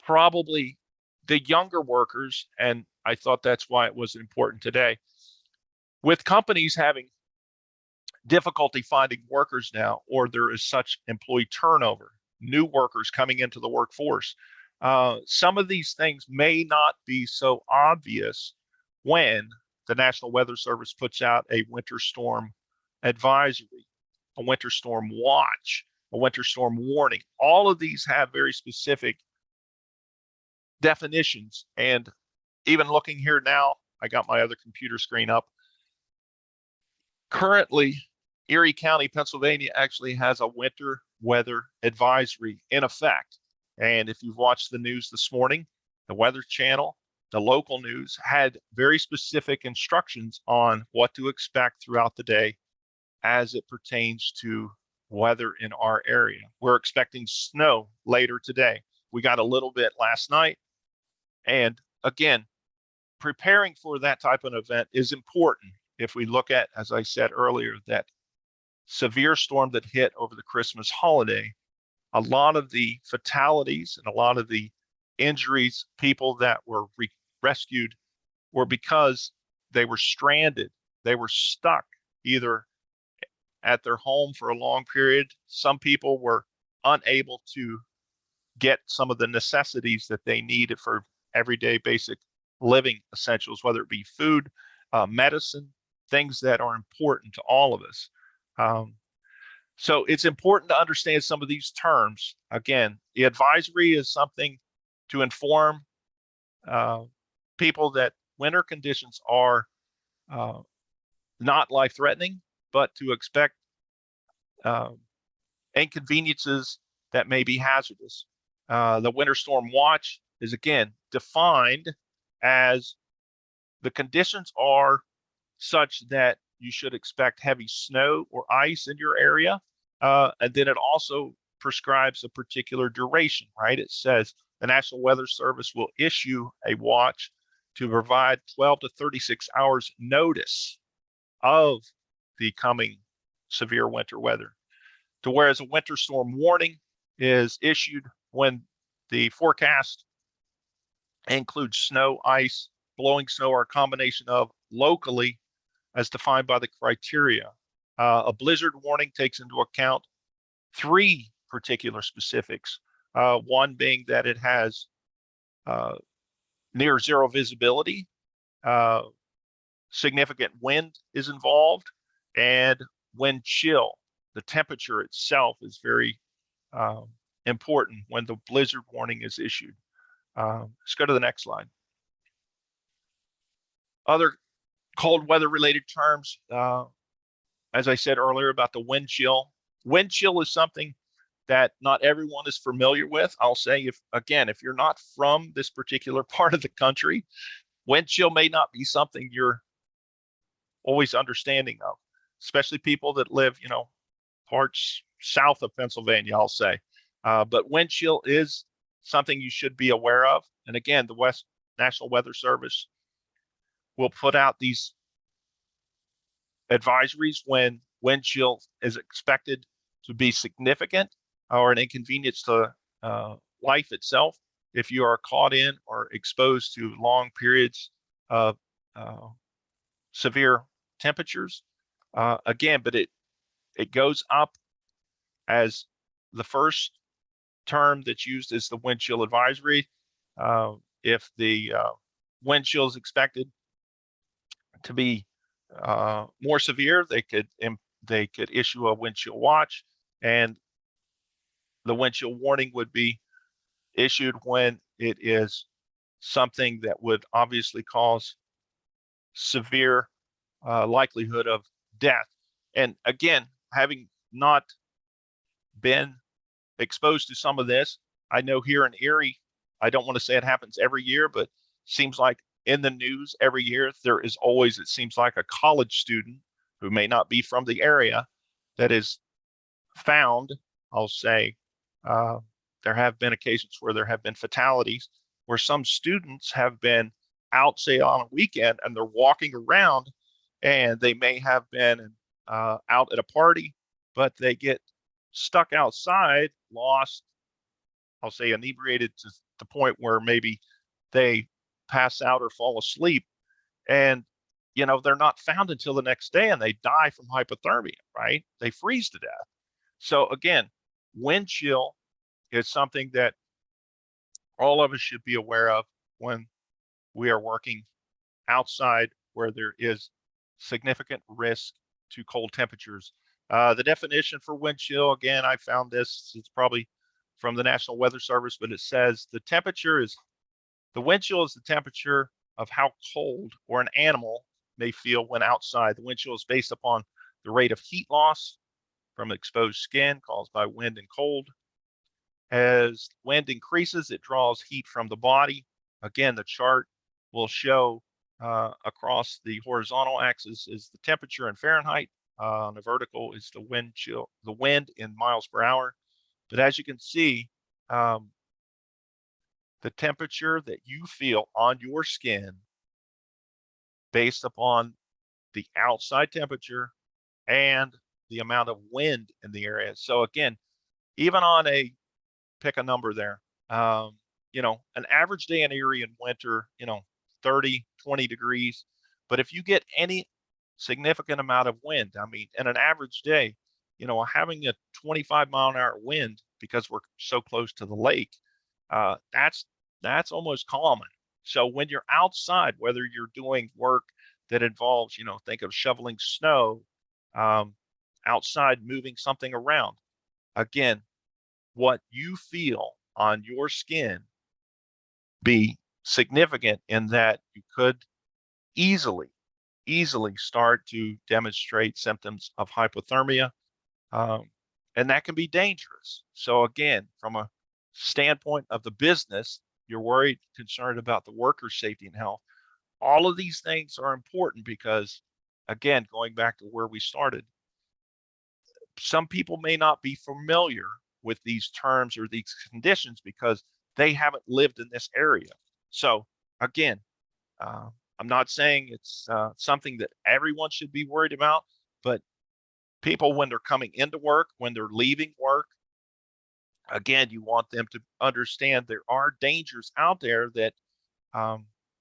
probably the younger workers, and I thought that's why it was important today. With companies having difficulty finding workers now, or there is such employee turnover, new workers coming into the workforce, some of these things may not be so obvious when the National Weather Service puts out a winter storm advisory, a winter storm watch, a winter storm warning. All of these have very specific definitions. And even looking here now, I got my other computer screen up. Currently, Erie County, Pennsylvania actually has a winter weather advisory in effect. And if you've watched the news this morning, the Weather Channel, the local news had very specific instructions on what to expect throughout the day as it pertains to weather in our area. We're expecting snow later today. We got a little bit last night. And again, preparing for that type of event is important. If we look at, as I said earlier, that severe storm that hit over the Christmas holiday, a lot of the fatalities and a lot of the injuries, people that were rescued, were because they were stranded. They were stuck either at their home for a long period. Some people were unable to get some of the necessities that they needed for everyday basic living essentials, whether it be food, medicine, things that are important to all of us. So it's important to understand some of these terms. Again, the advisory is something to inform people that winter conditions are not life-threatening, but to expect inconveniences that may be hazardous. The winter storm watch is again defined as the conditions are such that you should expect heavy snow or ice in your area. And then it also prescribes a particular duration, right? It says the National Weather Service will issue a watch to provide 12 to 36 hours notice of the coming severe winter weather. To whereas a winter storm warning is issued when the forecast includes snow, ice, blowing snow, or a combination of locally as defined by the criteria. A blizzard warning takes into account three particular specifics. One being that it has near zero visibility, significant wind is involved, and wind chill. The temperature itself is very important when the blizzard warning is issued. Let's go to the next slide. Other cold weather related terms, as I said earlier about the wind chill. Wind chill is something that not everyone is familiar with. I'll say, if you're not from this particular part of the country, wind chill may not be something you're always understanding of, especially people that live, parts south of Pennsylvania, I'll say. But wind chill is something you should be aware of. And again, the National Weather Service will put out these advisories when wind chill is expected to be significant or an inconvenience to life itself if you are caught in or exposed to long periods of severe temperatures. Again, but it goes up as the first term that's used is the wind chill advisory. If the wind chill is expected to be more severe, they could issue a wind chill watch, and the wind chill warning would be issued when it is something that would obviously cause severe likelihood of death. And again, having not been exposed to some of this, I know here in Erie, I don't want to say it happens every year, but seems like in the news every year, there is always, it seems like, a college student who may not be from the area that is found. I'll say there have been occasions where there have been fatalities where some students have been out, say on a weekend, and they're walking around and they may have been out at a party, but they get stuck outside, lost, I'll say inebriated the point where maybe they pass out or fall asleep, and they're not found until the next day, and they die from hypothermia, right? They freeze to death. So again, wind chill is something that all of us should be aware of when we are working outside where there is significant risk to cold temperatures. The definition for wind chill, again, I found this, it's probably from the National Weather Service, but it says the wind chill is the temperature of how cold or an animal may feel when outside. The wind chill is based upon the rate of heat loss from exposed skin caused by wind and cold. As wind increases, it draws heat from the body. Again, the chart will show across the horizontal axis is the temperature in Fahrenheit. On the vertical is the wind chill, the wind in miles per hour. But as you can see, the temperature that you feel on your skin based upon the outside temperature and the amount of wind in the area. So again, even on pick a number there, an average day in Erie in winter, 30, 20 degrees. But if you get any significant amount of wind, I mean, in an average day, having a 25-mile-an-hour wind because we're so close to the lake, that's almost common. So when you're outside, whether you're doing work that involves, think of shoveling snow, outside moving something around, again, what you feel on your skin be significant in that you could easily start to demonstrate symptoms of hypothermia, and that can be dangerous. So again, from a standpoint of the business, you're worried, concerned about the worker safety and health. All of these things are important because, again, going back to where we started, some people may not be familiar with these terms or these conditions because they haven't lived in this area. So again, I'm not saying it's something that everyone should be worried about, but people, when they're coming into work, when they're leaving work, again, you want them to understand there are dangers out there that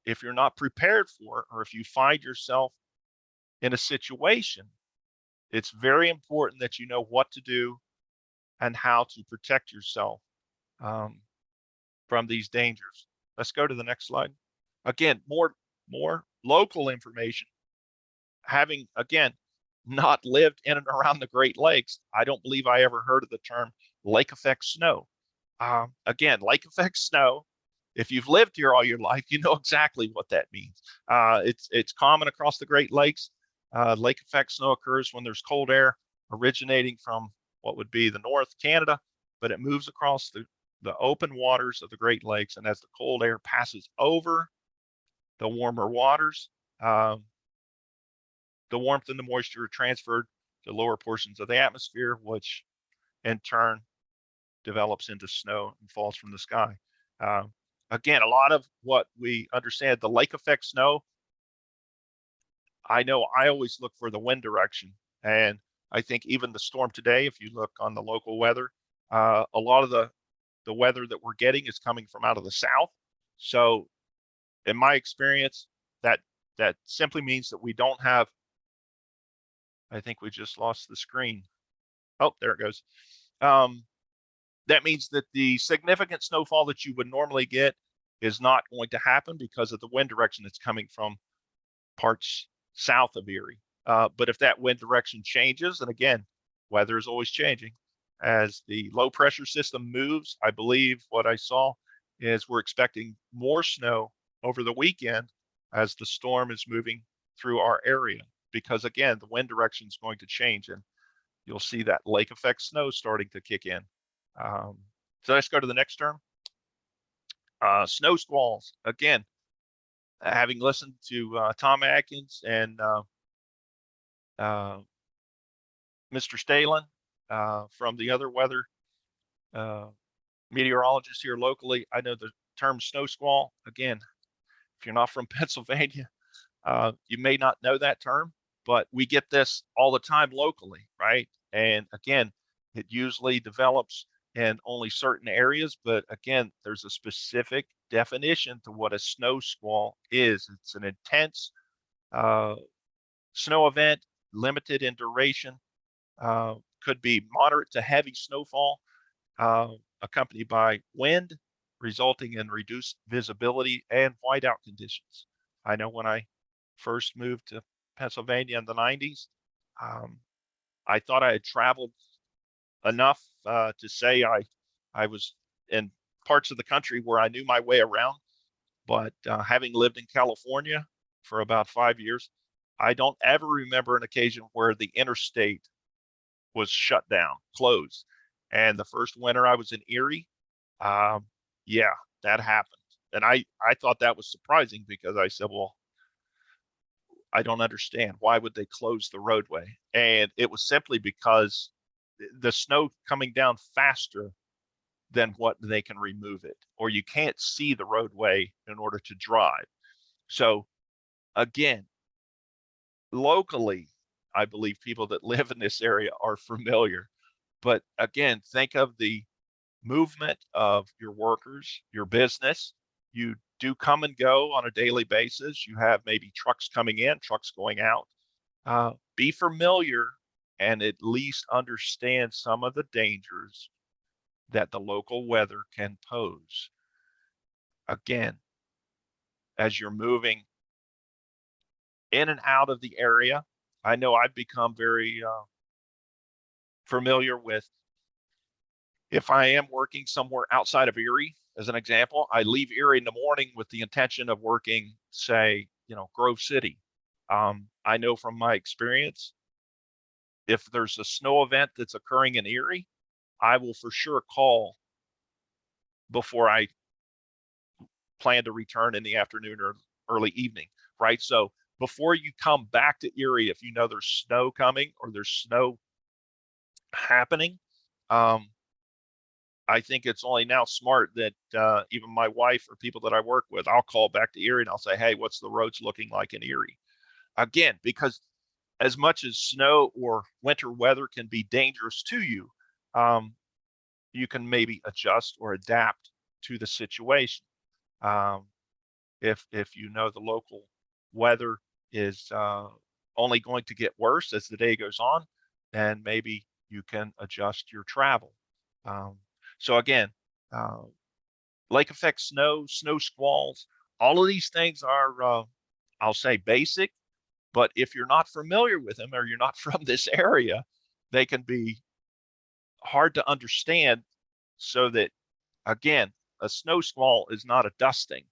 if you're not prepared for, or if you find yourself in a situation, it's very important that you know what to do and how to protect yourself from these dangers. Let's go to the next slide. Again, more local information. Having, again, not lived in and around the Great Lakes, I don't believe I ever heard of the term lake effect snow. Again, lake effect snow, if you've lived here all your life, you know exactly what that means. It's common across the Great Lakes. Lake effect snow occurs when there's cold air originating from what would be the North Canada, but it moves across the open waters of the Great Lakes. And as the cold air passes over the warmer waters, the warmth and the moisture are transferred to lower portions of the atmosphere, which in turn develops into snow and falls from the sky. Again, a lot of what we understand, the lake effect snow, I know I always look for the wind direction. And I think even the storm today, if you look on the local weather, a lot of the weather that we're getting is coming from out of the south. So in my experience, that simply means that we don't have, I think we just lost the screen. Oh, there it goes. That means that the significant snowfall that you would normally get is not going to happen because of the wind direction that's coming from parts south of Erie. But if that wind direction changes, and again, weather is always changing, as the low pressure system moves, I believe what I saw is we're expecting more snow over the weekend as the storm is moving through our area, because again, the wind direction is going to change and you'll see that lake effect snow starting to kick in. So let's go to the next term. Snow squalls. Again, having listened to Tom Atkins and Mr. Stalin from the other weather meteorologists here locally, I know the term snow squall. Again, if you're not from Pennsylvania, you may not know that term, but we get this all the time locally, right? And again, it usually develops in only certain areas, but again, there's a specific definition to what a snow squall is. It's an intense snow event, limited in duration, could be moderate to heavy snowfall, accompanied by wind, resulting in reduced visibility and whiteout conditions. I know when I first moved to Pennsylvania in the 90s, I thought I had traveled enough to say I was in parts of the country where I knew my way around. But having lived in California for about 5 years, I don't ever remember an occasion where the interstate was shut down, closed. And the first winter I was in Erie, yeah, that happened. And I thought that was surprising because I said, well, I don't understand. Why would they close the roadway? And it was simply because the snow coming down faster than what they can remove it, or you can't see the roadway in order to drive. So again, locally, I believe people that live in this area are familiar. But again, think of the movement of your workers, your business. You do come and go on a daily basis. You have maybe trucks coming in, trucks going out. Be familiar and at least understand some of the dangers that the local weather can pose. Again, as you're moving in and out of the area, I know I've become very familiar with, if I am working somewhere outside of Erie, as an example, I leave Erie in the morning with the intention of working, say, Grove City. I know from my experience, if there's a snow event that's occurring in Erie, I will for sure call before I plan to return in the afternoon or early evening, right? So before you come back to Erie, if you know there's snow coming or there's snow happening, I think it's only now smart that even my wife or people that I work with, I'll call back to Erie and I'll say, hey, what's the roads looking like in Erie? Again, because as much as snow or winter weather can be dangerous to you, you can maybe adjust or adapt to the situation. If you know the local weather is only going to get worse as the day goes on, then maybe you can adjust your travel. So again, lake effect snow, snow squalls, all of these things are, I'll say, basic, but if you're not familiar with them or you're not from this area, they can be hard to understand. So that, again, a snow squall is not a dusting.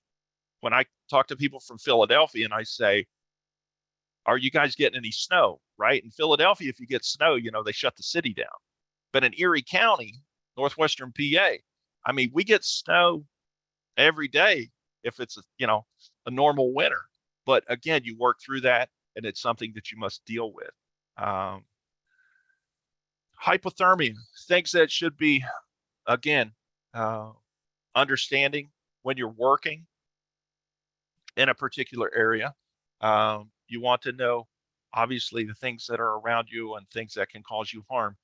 When I talk to people from Philadelphia and I say, are you guys getting any snow? Right? In Philadelphia, if you get snow, they shut the city down. But in Erie County, northwestern PA, I mean, we get snow every day if it's a normal winter. But again, you work through that, and it's something that you must deal with. Hypothermia, things that should be, again, understanding when you're working in a particular area. You want to know, obviously, the things that are around you and things that can cause you harm.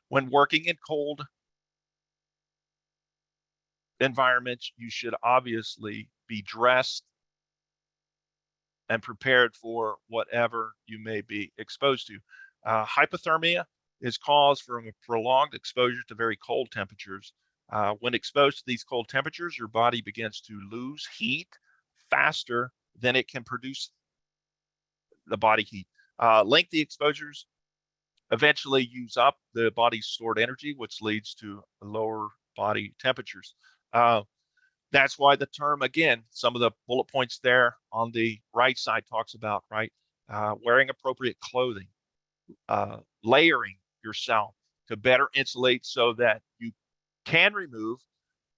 When working in cold environments, you should obviously be dressed and prepared for whatever you may be exposed to. Hypothermia is caused from a prolonged exposure to very cold temperatures. When exposed to these cold temperatures, your body begins to lose heat faster than it can produce the body heat. Lengthy exposures eventually use up the body's stored energy, which leads to lower body temperatures. That's why the term, again, some of the bullet points there on the right side talks about, right, wearing appropriate clothing, layering yourself to better insulate so that you can remove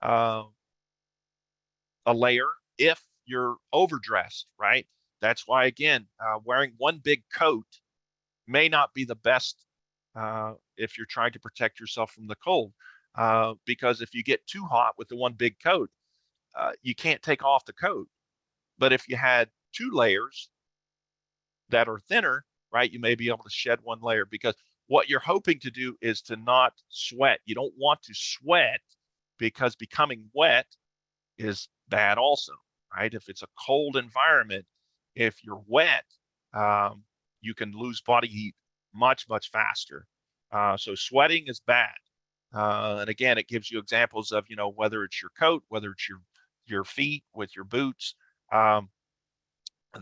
a layer if you're overdressed, right? That's why, again, wearing one big coat may not be the best if you're trying to protect yourself from the cold, because if you get too hot with the one big coat, you can't take off the coat. But if you had two layers that are thinner, right, you may be able to shed one layer, because what you're hoping to do is to not sweat. You don't want to sweat because becoming wet is bad also, right? If it's a cold environment, if you're wet, you can lose body heat much faster. So sweating is bad. And again, it gives you examples of, whether it's your coat, whether it's your feet with your boots.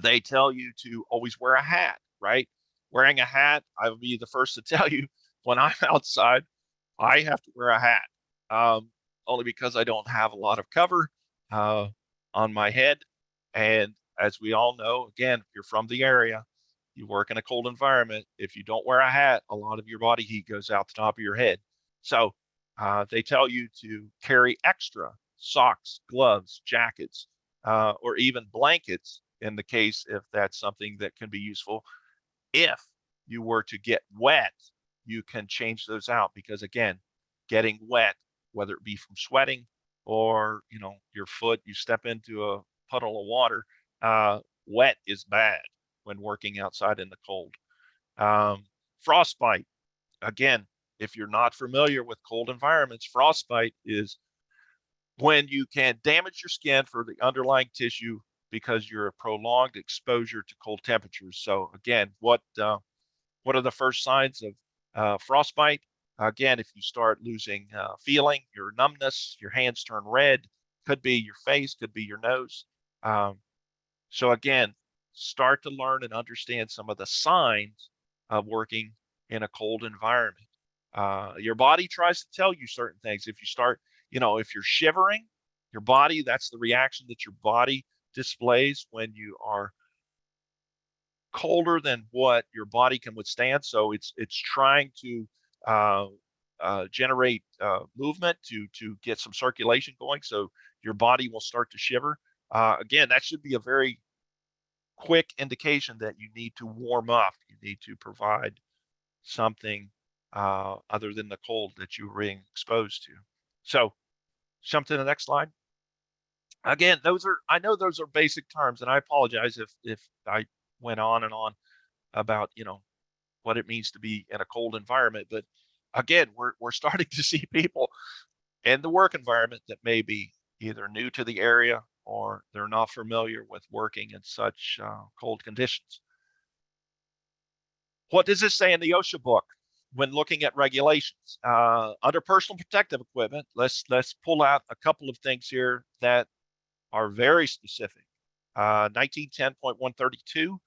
They tell you to always wear a hat, right? Wearing a hat, I will be the first to tell you, when I'm outside, I have to wear a hat, only because I don't have a lot of cover on my head. And as we all know, again, if you're from the area, you work in a cold environment, if you don't wear a hat, a lot of your body heat goes out the top of your head. So they tell you to carry extra socks, gloves, jackets, or even blankets in the case if that's something that can be useful. If you were to get wet, you can change those out, because again, getting wet, whether it be from sweating or your foot, you step into a puddle of water, wet is bad when working outside in the cold. Frostbite, again, if you're not familiar with cold environments, frostbite is when you can damage your skin for the underlying tissue because you're a prolonged exposure to cold temperatures. So again, what are the first signs of frostbite? Again, if you start losing feeling, your numbness, your hands turn red, could be your face, could be your nose. So again, start to learn and understand some of the signs of working in a cold environment. Your body tries to tell you certain things. If you start, if you're shivering, your body, that's the reaction that your body displays when you are colder than what your body can withstand. So it's trying to generate movement to get some circulation going. So your body will start to shiver. Again, that should be a very quick indication that you need to warm up. You need to provide something other than the cold that you're being exposed to. So jump to the next slide. Again, I know those are basic terms, and I apologize if I went on and on about, what it means to be in a cold environment. But again, we're starting to see people in the work environment that may be either new to the area or they're not familiar with working in such cold conditions. What does this say in the OSHA book when looking at regulations? Under personal protective equipment, let's pull out a couple of things here that are very specific. 1910.132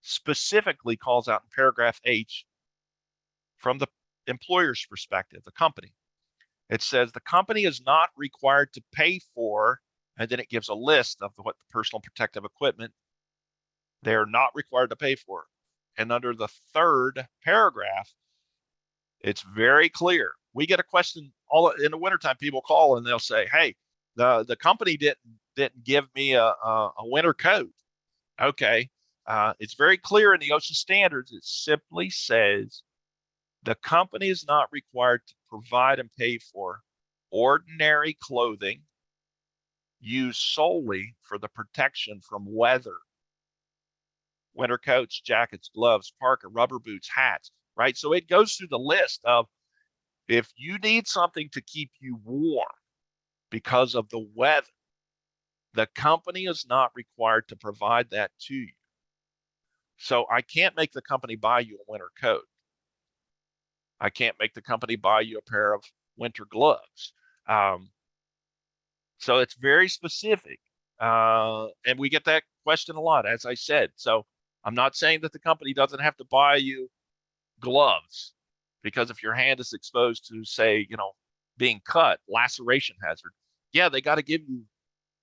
specifically calls out in paragraph H, from the employer's perspective, the company. It says the company is not required to pay for, and then it gives a list of what the personal protective equipment they're not required to pay for. And under the third paragraph, it's very clear. We get a question all in the wintertime. People call and they'll say, "Hey, the company didn't give me a winter coat." Okay, it's very clear in the OSHA standards. It simply says the company is not required to provide and pay for ordinary clothing used solely for the protection from weather. Winter coats, jackets, gloves, parka, rubber boots, hats, right? So it goes through the list of, if you need something to keep you warm because of the weather, the company is not required to provide that to you. So I can't make the company buy you a winter coat. I can't make the company buy you a pair of winter gloves. So it's very specific. And we get that question a lot, as I said. So I'm not saying that the company doesn't have to buy you gloves, because if your hand is exposed to, say, being cut, laceration hazard, yeah, they got to give you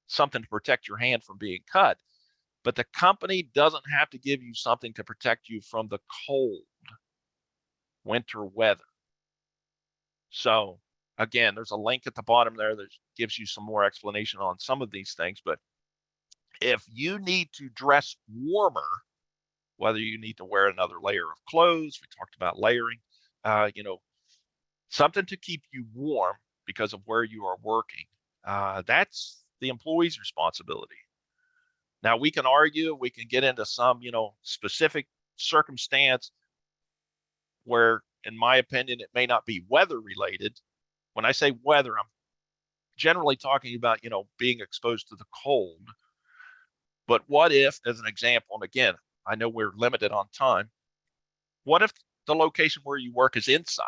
something to protect your hand from being cut. But the company doesn't have to give you something to protect you from the cold winter weather. So again, there's a link at the bottom there that gives you some more explanation on some of these things. But if you need to dress warmer, whether you need to wear another layer of clothes, we talked about layering, something to keep you warm because of where you are working, that's the employee's responsibility. Now, we can argue, we can get into some, specific circumstance where in my opinion, it may not be weather related. When I say weather, I'm generally talking about, being exposed to the cold. But what if, as an example, and again, I know we're limited on time, what if the location where you work is inside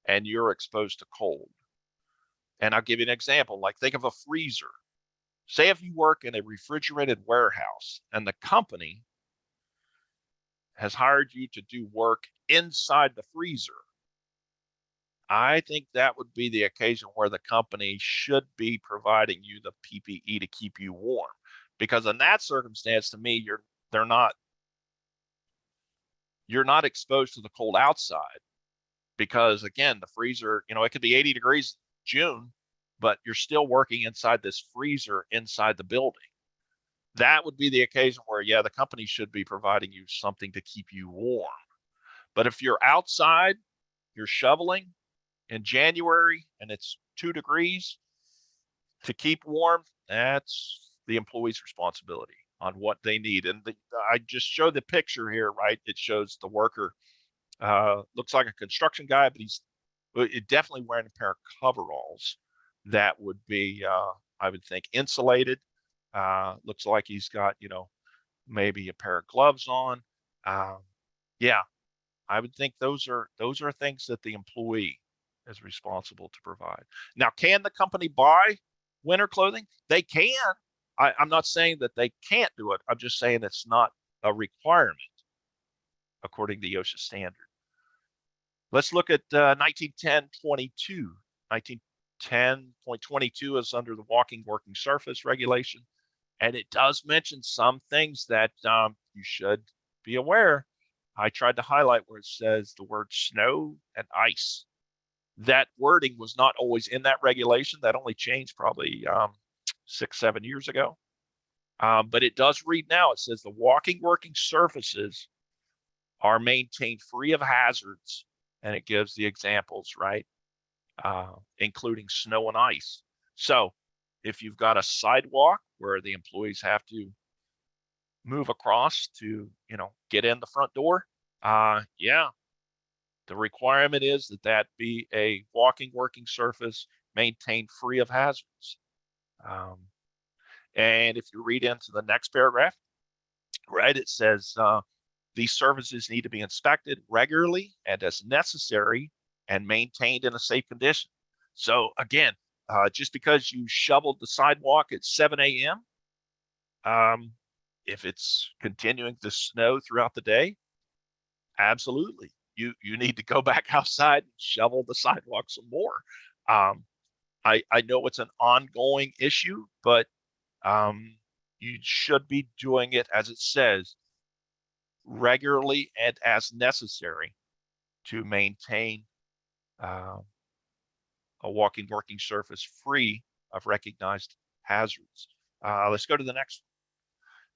and you're exposed to cold? And I'll give you an example, like think of a freezer. Say if you work in a refrigerated warehouse and the company has hired you to do work inside the freezer, I think that would be the occasion where the company should be providing you the PPE to keep you warm. Because in that circumstance, to me, you're not exposed to the cold outside. Because again, the freezer, it could be 80 degrees June, but you're still working inside this freezer inside the building. That would be the occasion where, yeah, the company should be providing you something to keep you warm. But if you're outside, you're shoveling in January and it's 2 degrees, to keep warm, that's the employee's responsibility on what they need. And I just showed the picture here, right? It shows the worker, looks like a construction guy, but he's definitely wearing a pair of coveralls that would be, I would think, insulated. Looks like he's got, maybe a pair of gloves on. Yeah, I would think those are things that the employee is responsible to provide. Now, can the company buy winter clothing? They can. I'm not saying that they can't do it. I'm just saying it's not a requirement according to the OSHA standard. Let's look at 1910.22. 1910.22 is under the walking working surface regulation, and it does mention some things that you should be aware. I tried to highlight where it says the word snow and ice. That wording was not always in that regulation. That only changed probably 6-7 years ago. But it does read now. It says the walking working surfaces are maintained free of hazards. And it gives the examples, right? Including snow and ice. So if you've got a sidewalk where the employees have to move across to, get in the front door, yeah, the requirement is that be a walking working surface maintained free of hazards. And if you read into the next paragraph, right, it says these surfaces need to be inspected regularly and as necessary and maintained in a safe condition. So again, just because you shoveled the sidewalk at 7 a.m., if it's continuing to snow throughout the day, absolutely, you need to go back outside and shovel the sidewalk some more. I know it's an ongoing issue, but you should be doing it, as it says, regularly and as necessary to maintain a walking working surface free of recognized hazards. Let's go to the next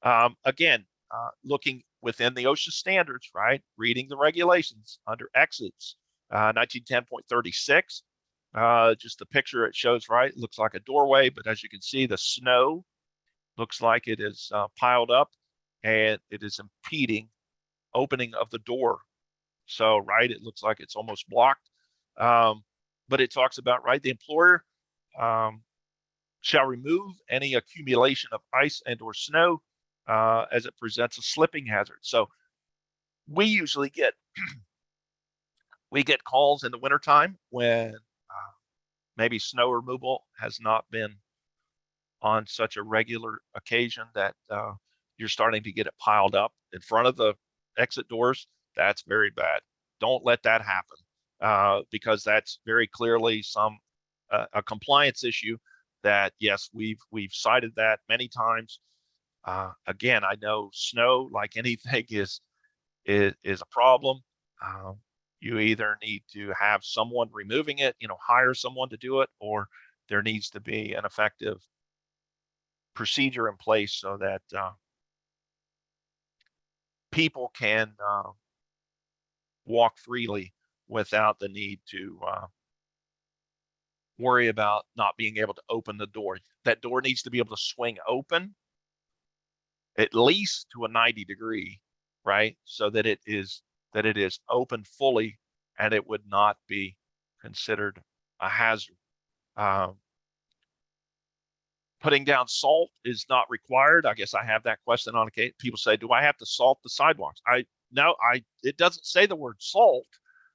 one. Again, looking within the OSHA standards, right? Reading the regulations under exits, 1910.36. Just the picture it shows, right? It looks like a doorway, but as you can see, the snow looks like it is piled up and it is impeding opening of the door. So, right, it looks like it's almost blocked. But it talks about, right, the employer shall remove any accumulation of ice and or snow as it presents a slipping hazard. So we usually get calls in the wintertime when maybe snow removal has not been on such a regular occasion that you're starting to get it piled up in front of the exit doors. That's very bad. Don't let that happen because that's very clearly a compliance issue that, yes, we've cited that many times. Again, I know snow, like anything, is a problem. You either need to have someone removing it, hire someone to do it, or there needs to be an effective procedure in place so that people can walk freely without the need to worry about not being able to open the door. That door needs to be able to swing open at least to a 90 degree, right? So that it is that it is open fully and it would not be considered a hazard. Putting down salt is not required. I guess I have that question on occasion. People say, do I have to salt the sidewalks? No, it doesn't say the word salt,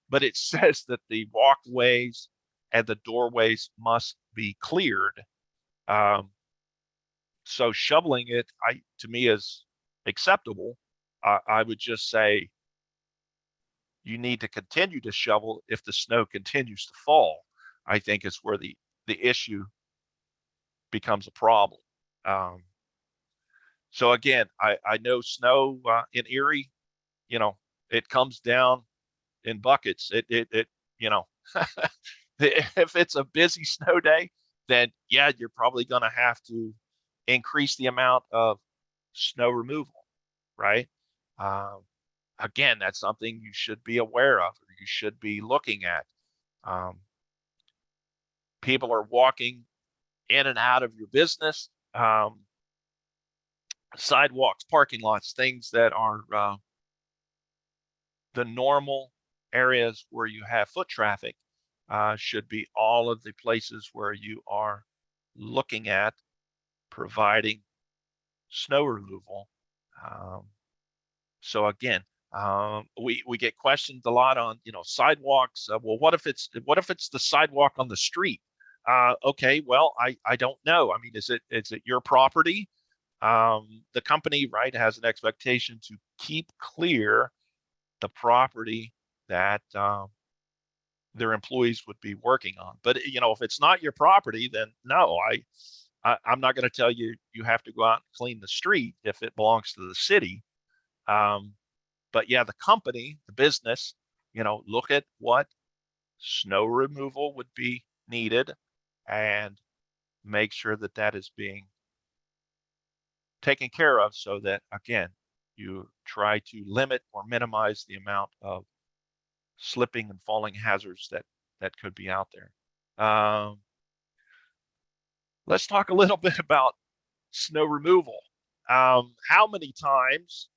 but it says that the walkways and the doorways must be cleared. So shoveling it, to me, is acceptable. I would just say you need to continue to shovel if the snow continues to fall. I think is where the issue becomes a problem. So again, I know snow in Erie, it comes down in buckets. It if it's a busy snow day, then yeah, you're probably going to have to increase the amount of snow removal, right? Again, that's something you should be aware of, or you should be looking at. People are walking in and out of your business, sidewalks, parking lots, things that are the normal areas where you have foot traffic should be all of the places where you are looking at providing snow removal. So again, we get questioned a lot on sidewalks. Well, what if it's the sidewalk on the street? Okay, well, I don't know. I mean, is it your property? The company, right, has an expectation to keep clear the property that their employees would be working on. But if it's not your property, then no, I'm not going to tell you you have to go out and clean the street if it belongs to the city. But yeah, the company, the business, look at what snow removal would be needed and make sure that that is being taken care of so that, again, you try to limit or minimize the amount of slipping and falling hazards that could be out there. Let's talk a little bit about snow removal. How many times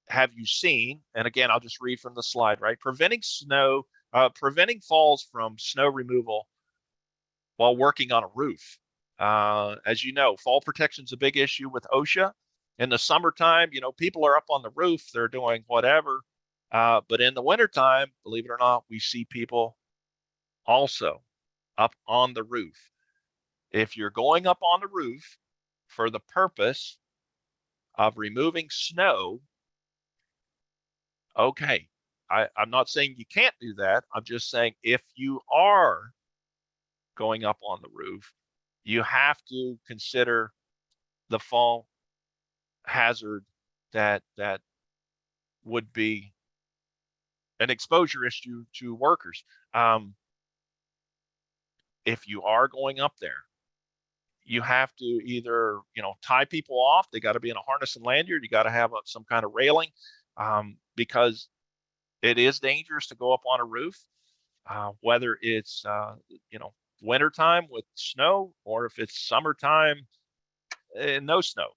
have you seen, and again, I'll just read from the slide, right? Preventing falls from snow removal while working on a roof. As you know, fall protection is a big issue with OSHA. In the summertime, people are up on the roof, they're doing whatever. But in the wintertime, believe it or not, we see people also up on the roof. If you're going up on the roof for the purpose of removing snow, okay, I'm not saying you can't do that. I'm just saying if you are going up on the roof, you have to consider the fall hazard that would be an exposure issue to workers. If you are going up there, you have to either tie people off. They got to be in a harness and lanyard. You got to have some kind of railing, because it is dangerous to go up on a roof, whether it's wintertime with snow or if it's summertime and no snow.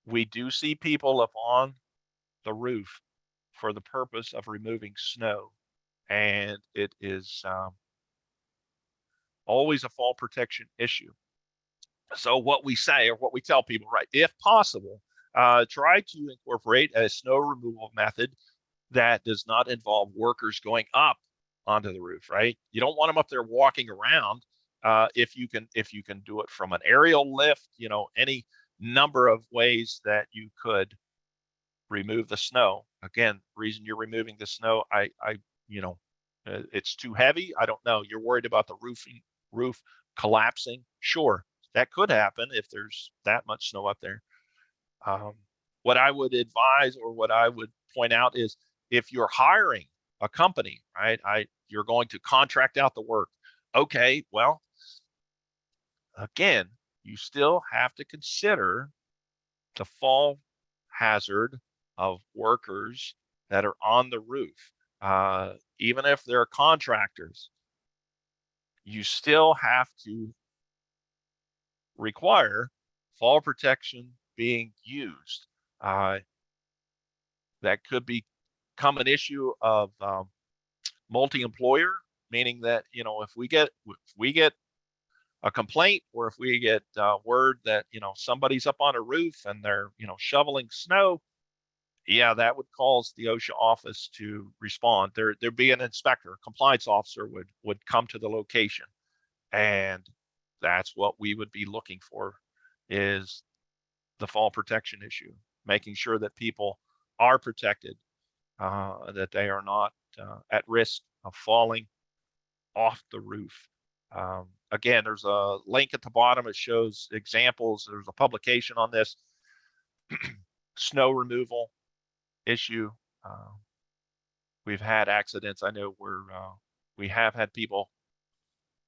We do see people up on the roof for the purpose of removing snow, and it is always a fall protection issue. So what we say, or what we tell people, right, if possible, try to incorporate a snow removal method that does not involve workers going up onto the roof, right? You don't want them up there walking around. If you can do it from an aerial lift, any number of ways that you could remove the snow. Again, the reason you're removing the snow, it's too heavy. I don't know. You're worried about the roof collapsing. Sure, that could happen if there's that much snow up there. What I would advise, or what I would point out, is if you're hiring a company, right, you're going to contract out the work. Okay, well, again, you still have to consider the fall hazard of workers that are on the roof. Even if they're contractors, you still have to require fall protection being used. That could be become an issue of multi-employer, meaning that, you know, if we get a complaint, or if we get word that, you know, somebody's up on a roof and they're, you know, shoveling snow, yeah, that would cause the OSHA office to respond. There'd be an inspector, a compliance officer would come to the location, and that's what we would be looking for, is the fall protection issue, making sure that people are protected, that they are not at risk of falling off the roof. Again, there's a link at the bottom. It shows examples. There's a publication on this snow removal issue. We've had accidents. I know where we have had people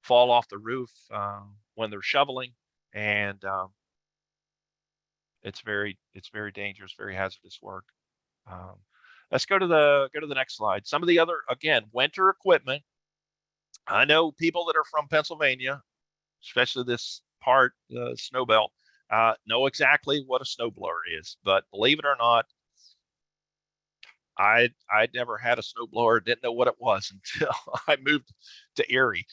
fall off the roof when they're shoveling, and it's very dangerous, very hazardous work. Let's go to the next slide. Some of the other, again, winter equipment. I know people that are from Pennsylvania, especially this part, the snow belt, know exactly what a snowblower is. But believe it or not, I'd never had a snowblower, didn't know what it was until I moved to Erie.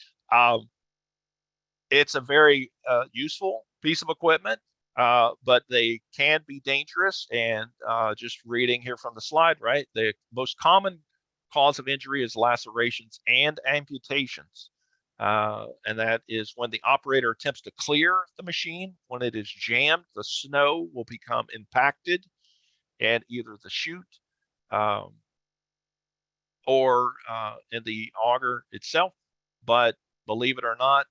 It's a very useful piece of equipment, but they can be dangerous. And just reading here from the slide, right? The most common cause of injury is lacerations and amputations. And that is when the operator attempts to clear the machine. When it is jammed, the snow will become impacted and either the chute or in the auger itself. But believe it or not,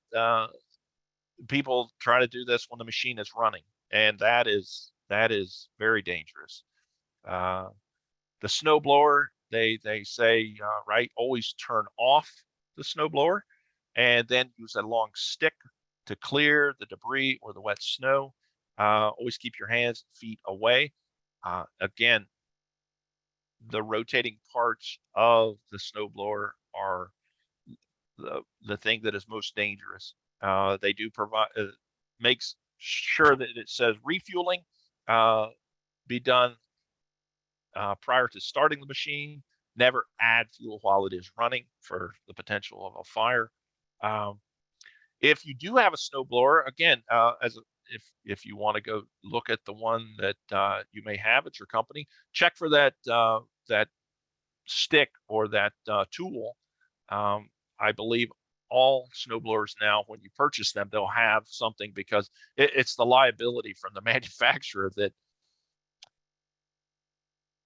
people try to do this when the machine is running, and that is very dangerous. The snowblower, they say, right, always turn off the snowblower and then use a long stick to clear the debris or the wet snow. Always keep your hands and feet away. Again, the rotating parts of the snowblower are the thing that is most dangerous. They do provide, makes sure that it says refueling be done prior to starting the machine. Never add fuel while it is running for the potential of a fire. If you do have a snowblower, again, if you want to go look at the one that you may have at your company, check for that stick or that tool. I believe all snowblowers now, when you purchase them, they'll have something, because it's the liability from the manufacturer that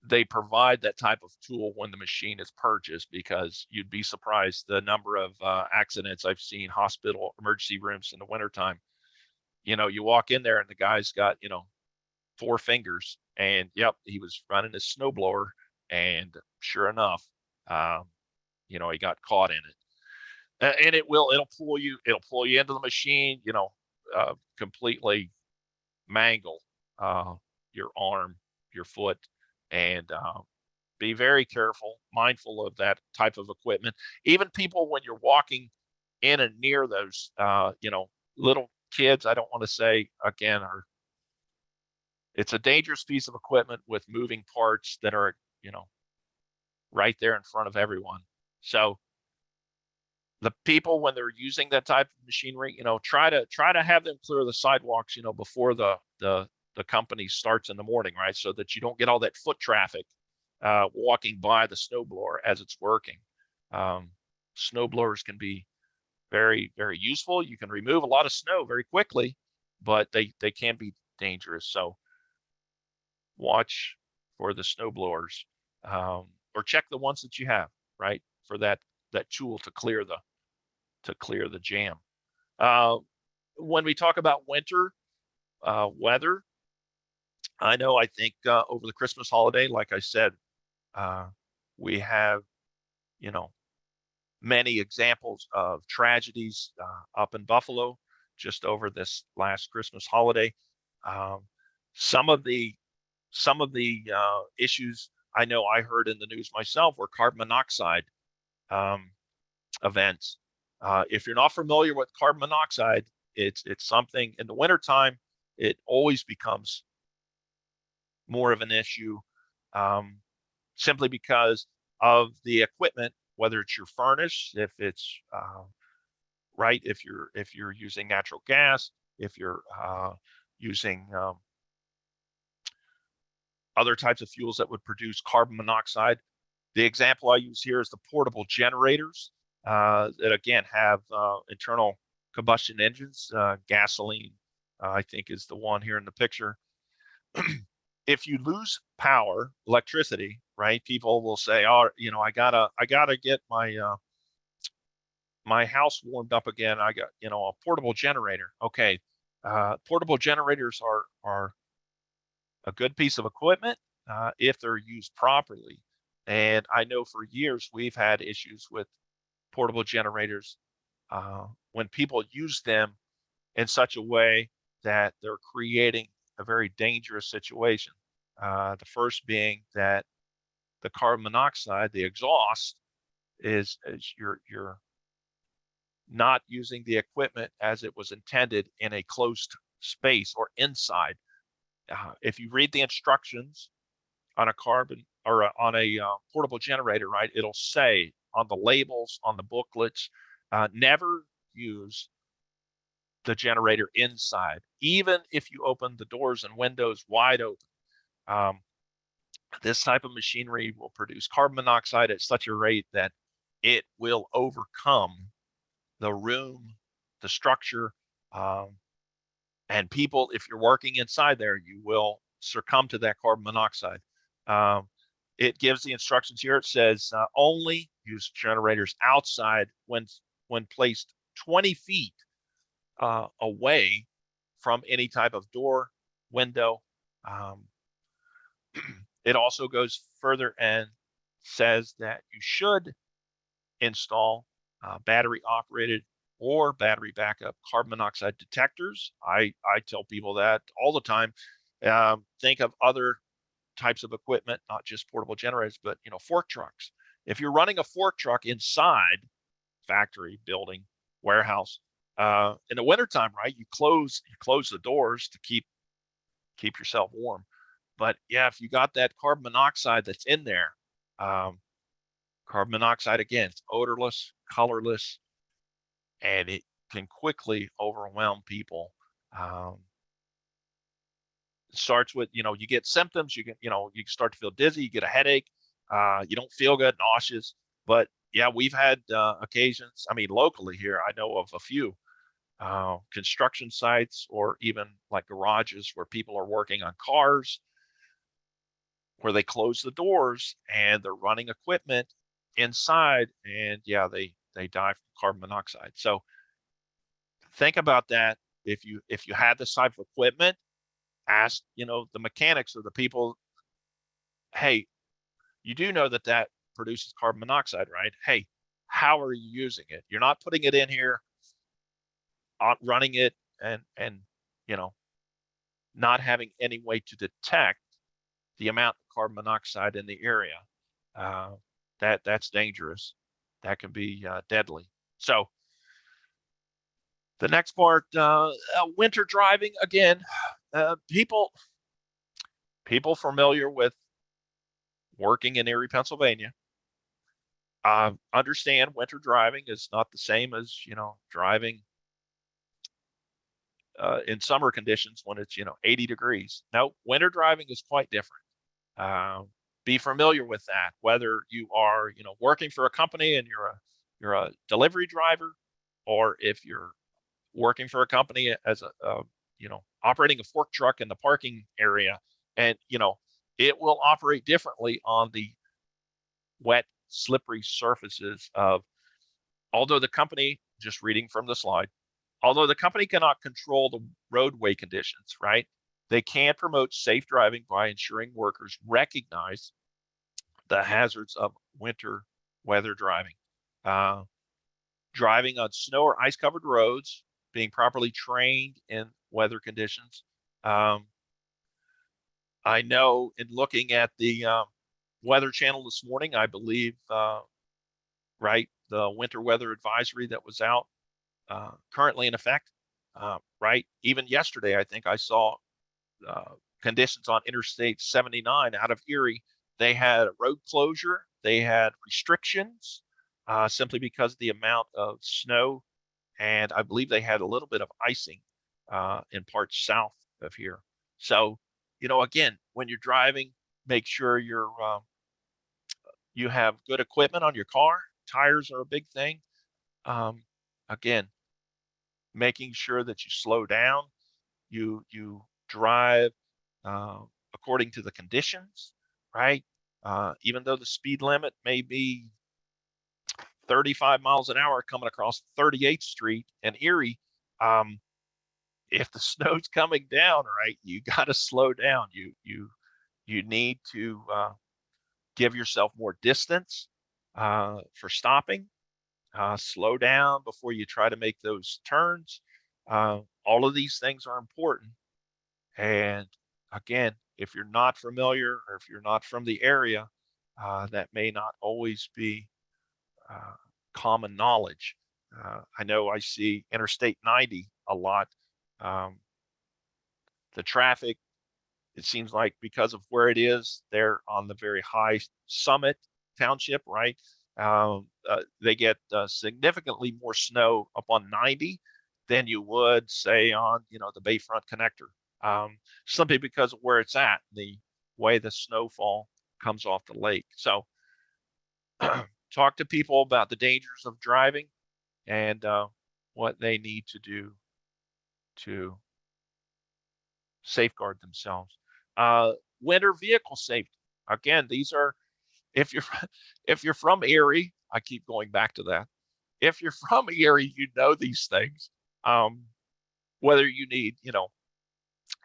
they provide that type of tool when the machine is purchased, because you'd be surprised the number of accidents I've seen, hospital emergency rooms in the wintertime. You know, you walk in there and the guy's got, you know, 4 fingers, and yep, he was running his snowblower, and sure enough, you know, he got caught in it. And it'll pull you into the machine, you know, completely mangle your arm, your foot, and be very careful, mindful of that type of equipment. Even people, when you're walking in and near those, you know, little kids, I don't want to say, again, it's a dangerous piece of equipment with moving parts that are, you know, right there in front of everyone. So the people, when they're using that type of machinery, you know, try to have them clear the sidewalks, you know, before the company starts in the morning, right? So that you don't get all that foot traffic walking by the snowblower as it's working. Snowblowers can be very, very useful. You can remove a lot of snow very quickly, but they can be dangerous. So watch for the snowblowers, or check the ones that you have, right, for that tool to clear the jam. When we talk about winter weather, I think over the Christmas holiday, like I said, we have, you know, many examples of tragedies up in Buffalo just over this last Christmas holiday. Some of the issues I know I heard in the news myself were carbon monoxide events. If you're not familiar with carbon monoxide, it's something in the wintertime, it always becomes more of an issue, simply because of the equipment, whether it's your furnace, if it's right, if you're using natural gas, if you're using other types of fuels that would produce carbon monoxide. The example I use here is the portable generators that again have internal combustion engines. Gasoline, I think, is the one here in the picture. If you lose power, electricity, right? People will say, "Oh, I gotta get my house warmed up again. I got, a portable generator." Okay, portable generators are a good piece of equipment if they're used properly. And I know for years we've had issues with portable generators when people use them in such a way that they're creating a very dangerous situation. The first being that the carbon monoxide, the exhaust, is you're not using the equipment as it was intended in a closed space or inside. If you read the instructions on a carbon or on a portable generator, right, it'll say on the labels, on the booklets, never use the generator inside, even if you open the doors and windows wide open. This type of machinery will produce carbon monoxide at such a rate that it will overcome the room, the structure, and people. If you're working inside there, you will succumb to that carbon monoxide. It gives the instructions here. It says only use generators outside when placed 20 feet away from any type of door, window. It also goes further and says that you should install battery operated or battery backup carbon monoxide detectors. I tell people that all the time. Think of other types of equipment, not just portable generators, but fork trucks. If you're running a fork truck inside factory, building, warehouse, in the wintertime, right, you close the doors to keep yourself warm. But yeah, if you got that carbon monoxide that's in there, carbon monoxide, again, it's odorless, colorless, and it can quickly overwhelm people. It starts with, you get symptoms, you start to feel dizzy, you get a headache, you don't feel good, nauseous. But yeah, we've had occasions, locally here, I know of a few construction sites or even like garages where people are working on cars, where they close the doors and they're running equipment inside, and yeah, they die from carbon monoxide. So think about that. If you had this type of equipment, ask the mechanics or the people, hey, you do know that produces carbon monoxide, right? Hey, how are you using it? You're not putting it in here, running it, and not having any way to detect the amount of carbon monoxide in the area. That's dangerous. That can be deadly. So the next part, winter driving, again, people familiar with working in Erie, Pennsylvania, understand winter driving is not the same as driving in summer conditions when it's 80 degrees. No, winter driving is quite different. Be familiar with that, whether you are working for a company and you're a delivery driver, or if you're working for a company as a operating a fork truck in the parking area, and it will operate differently on the wet, slippery surfaces of, although the company, just reading from the slide, although the company cannot control the roadway conditions, right? They can promote safe driving by ensuring workers recognize the hazards of winter weather driving. Driving on snow or ice-covered roads, being properly trained in weather conditions. I know in looking at the Weather Channel this morning, I believe, right, the winter weather advisory that was out currently in effect, right? Even yesterday, I think I saw conditions on Interstate 79 out of Erie. They had a road closure they had restrictions simply because of the amount of snow, and I believe they had a little bit of icing in parts south of here. So, again, when you're driving, make sure you have good equipment on your car. Tires are a big thing. Again, making sure that you slow down, you drive according to the conditions, right? Even though the speed limit may be 35 miles an hour coming across 38th Street in Erie, if the snow's coming down, right, you got to slow down. You need to give yourself more distance for stopping. Slow down before you try to make those turns. All of these things are important. And again, if you're not familiar or if you're not from the area, that may not always be common knowledge. I know I see Interstate 90 a lot. The traffic, it seems like because of where it is, they're on the very high summit township, right? They get significantly more snow up on 90 than you would say on, the Bayfront connector. Simply because of where it's at, the way the snowfall comes off the lake. So talk to people about the dangers of driving and what they need to do to safeguard themselves. Winter vehicle safety. Again, these are, if you're from Erie, I keep going back to that. If you're from Erie, you know these things. Whether you need,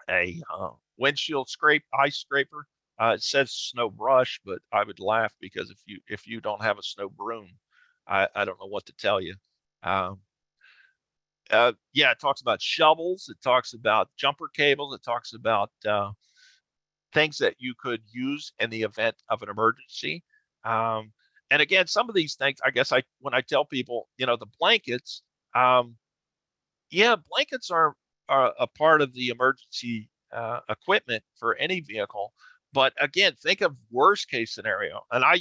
a windshield ice scraper. It says snow brush, but I would laugh because if you don't have a snow broom, I don't know what to tell you. Yeah, it talks about shovels. It talks about jumper cables. It talks about things that you could use in the event of an emergency. And again, some of these things, I guess when I tell people, the blankets, yeah, blankets are a part of the emergency equipment for any vehicle. But again, think of worst case scenario. And I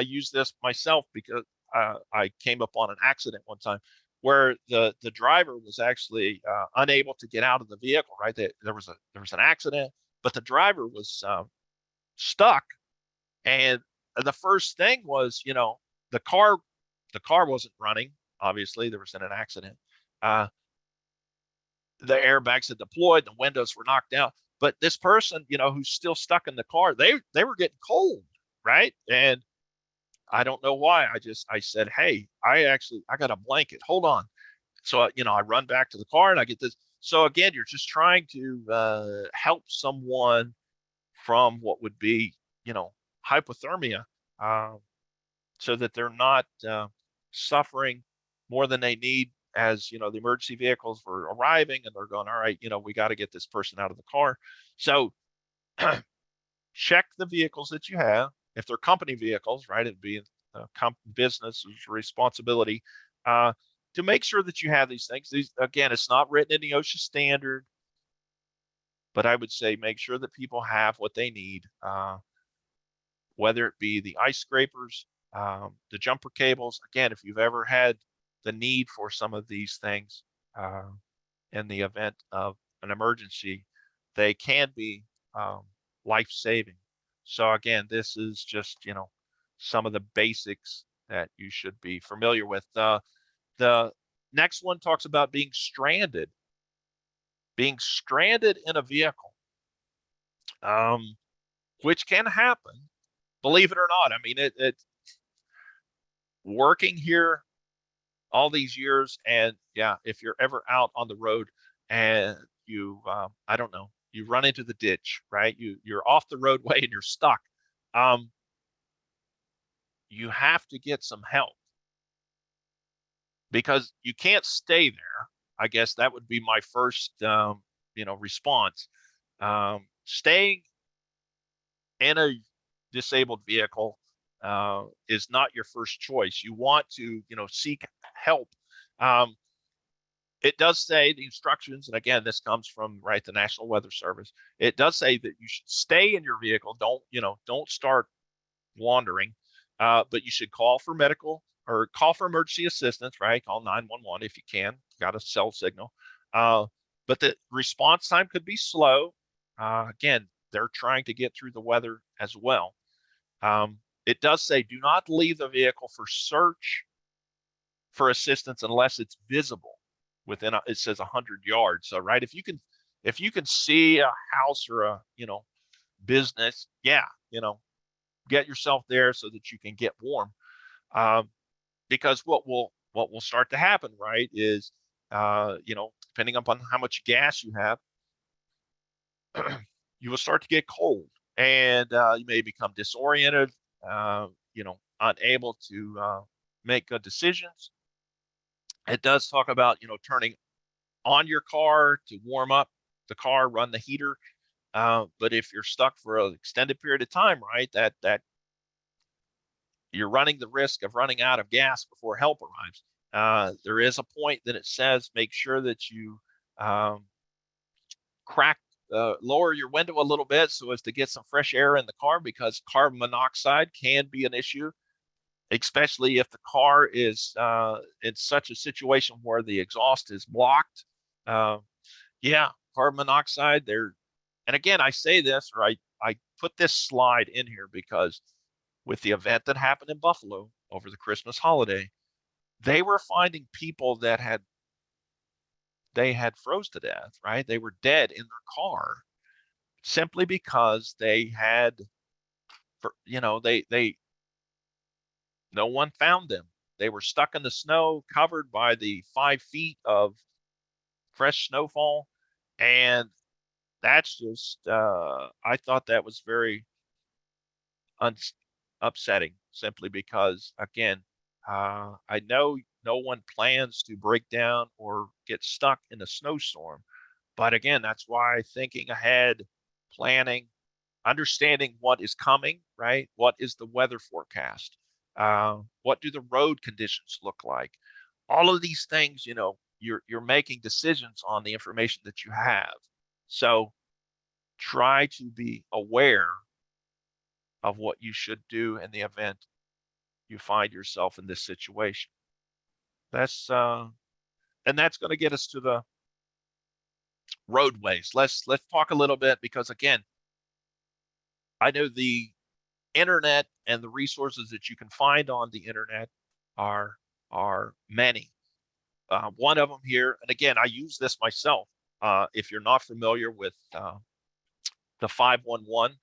use this myself because I came up on an accident one time where the driver was actually unable to get out of the vehicle. Right, there was an accident, but the driver was stuck. And the first thing was, the car wasn't running. Obviously, there was an accident. The airbags had deployed, the windows were knocked out. But this person, who's still stuck in the car, they were getting cold, right? And I don't know why. I said, hey, I got a blanket. Hold on. So, I run back to the car and I get this. So again, you're just trying to help someone from what would be, hypothermia, so that they're not suffering more than they need as, the emergency vehicles were arriving and they're going, all right, we got to get this person out of the car. So check the vehicles that you have. If they're company vehicles, right, it'd be business responsibility to make sure that you have these things. Again, it's not written in the OSHA standard, but I would say make sure that people have what they need, whether it be the ice scrapers, the jumper cables. Again, if you've ever had the need for some of these things in the event of an emergency, they can be life-saving. So again, this is just, some of the basics that you should be familiar with. The next one talks about being stranded in a vehicle, which can happen, believe it or not. I mean, it working here all these years, and yeah, if you're ever out on the road and you, I don't know, you run into the ditch, right? You're off the roadway and you're stuck. You have to get some help because you can't stay there. I guess that would be my first, response. Staying in a disabled vehicle is not your first choice. You want to, seek help. It does say the instructions, and again, this comes from the National Weather Service. It does say that you should stay in your vehicle. Don't start wandering. but you should call for medical or call for emergency assistance, right? Call 911 if you can. Got a cell signal. But the response time could be slow. Again, they're trying to get through the weather as well. It does say do not leave the vehicle for search for assistance unless it's visible within it says 100 yards. So right, if you can see a house or a business, yeah, get yourself there so that you can get warm. Because what will start to happen, right, is depending upon how much gas you have, you will start to get cold, and you may become disoriented, unable to make good decisions. It does talk about turning on your car to warm up the car, run the heater. But if you're stuck for an extended period of time, right, that you're running the risk of running out of gas before help arrives. There is a point that it says make sure that you lower your window a little bit so as to get some fresh air in the car, because carbon monoxide can be an issue, especially if the car is in such a situation where the exhaust is blocked. Yeah, carbon monoxide there. And again, I say this, or I put this slide in here because with the event that happened in Buffalo over the Christmas holiday, they were finding people that they had froze to death, right? They were dead in their car simply because they had, no one found them. They were stuck in the snow, covered by the 5 feet of fresh snowfall. And that's just, I thought that was very upsetting, simply because, again, I know no one plans to break down or get stuck in a snowstorm. But again, that's why thinking ahead, planning, understanding what is coming, right? What is the weather forecast? What do the road conditions look like? All of these things, you're making decisions on the information that you have. So try to be aware of what you should do in the event you find yourself in this situation. That's and that's going to get us to the roadways. Let's talk a little bit, because again, I know the internet and the resources that you can find on the internet are many. One of them here, and again, I use this myself. If you're not familiar with the 511,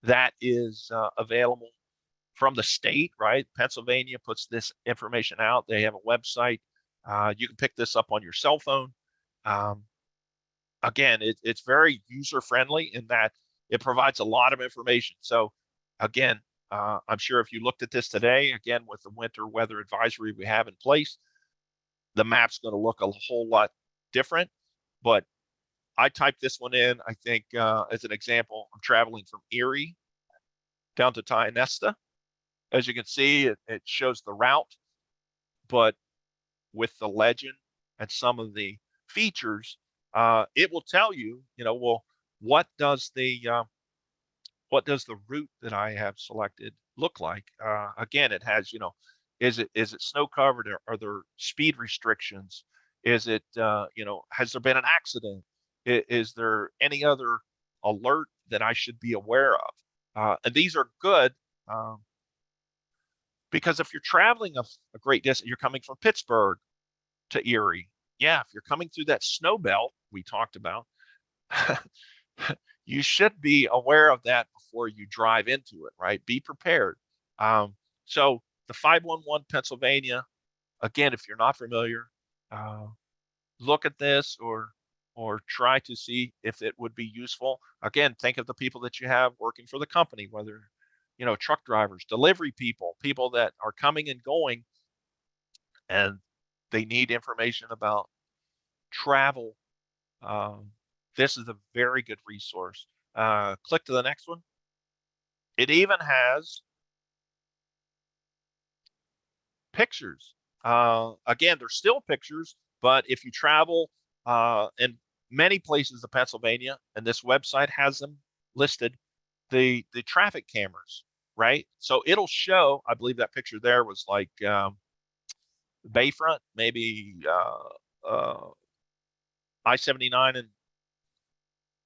that is available from the state, right? Pennsylvania puts this information out. They have a website. You can pick this up on your cell phone. Again, it's very user-friendly in that it provides a lot of information. So again, I'm sure if you looked at this today, again, with the winter weather advisory we have in place, the map's going to look a whole lot different. But I typed this one in, I think, as an example. I'm traveling from Erie down to Tionesta. As you can see, it shows the route, but with the legend and some of the features, it will tell you, well, what does the route that I have selected look like? Again, it has, is it snow covered? Are there speed restrictions? Is it, has there been an accident? Is there any other alert that I should be aware of? And these are good because if you're traveling a great distance, you're coming from Pittsburgh to Erie. Yeah, if you're coming through that snow belt we talked about, you should be aware of that before you drive into it, right? Be prepared. So the 511 Pennsylvania, again, if you're not familiar, look at this or try to see if it would be useful. Again, think of the people that you have working for the company, whether, truck drivers, delivery people, people that are coming and going, and they need information about travel. This is a very good resource. Click to the next one. It even has pictures. Again, they're still pictures, but if you travel in many places of Pennsylvania, and this website has them listed, the traffic cameras, right? So it'll show, I believe that picture there was like Bayfront, maybe I-79 and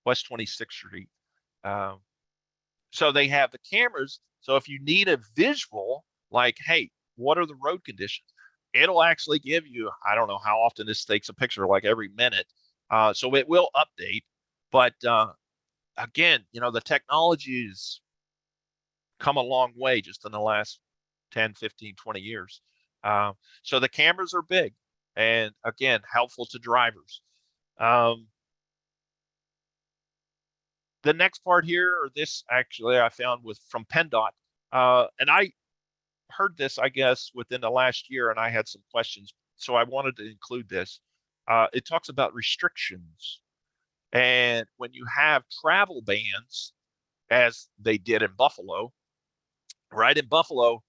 West 26th Street. So they have the cameras. So if you need a visual, like, hey, what are the road conditions? It'll actually give you, I don't know how often this takes a picture, like every minute. So it will update. But again, the technology has come a long way just in the last 10, 15, 20 years. So the cameras are big and, again, helpful to drivers. The next part here, or this actually I found was from PennDOT. And I heard this, I guess, within the last year, and I had some questions. So I wanted to include this. It talks about restrictions. And when you have travel bans, as they did in Buffalo, right? In Buffalo,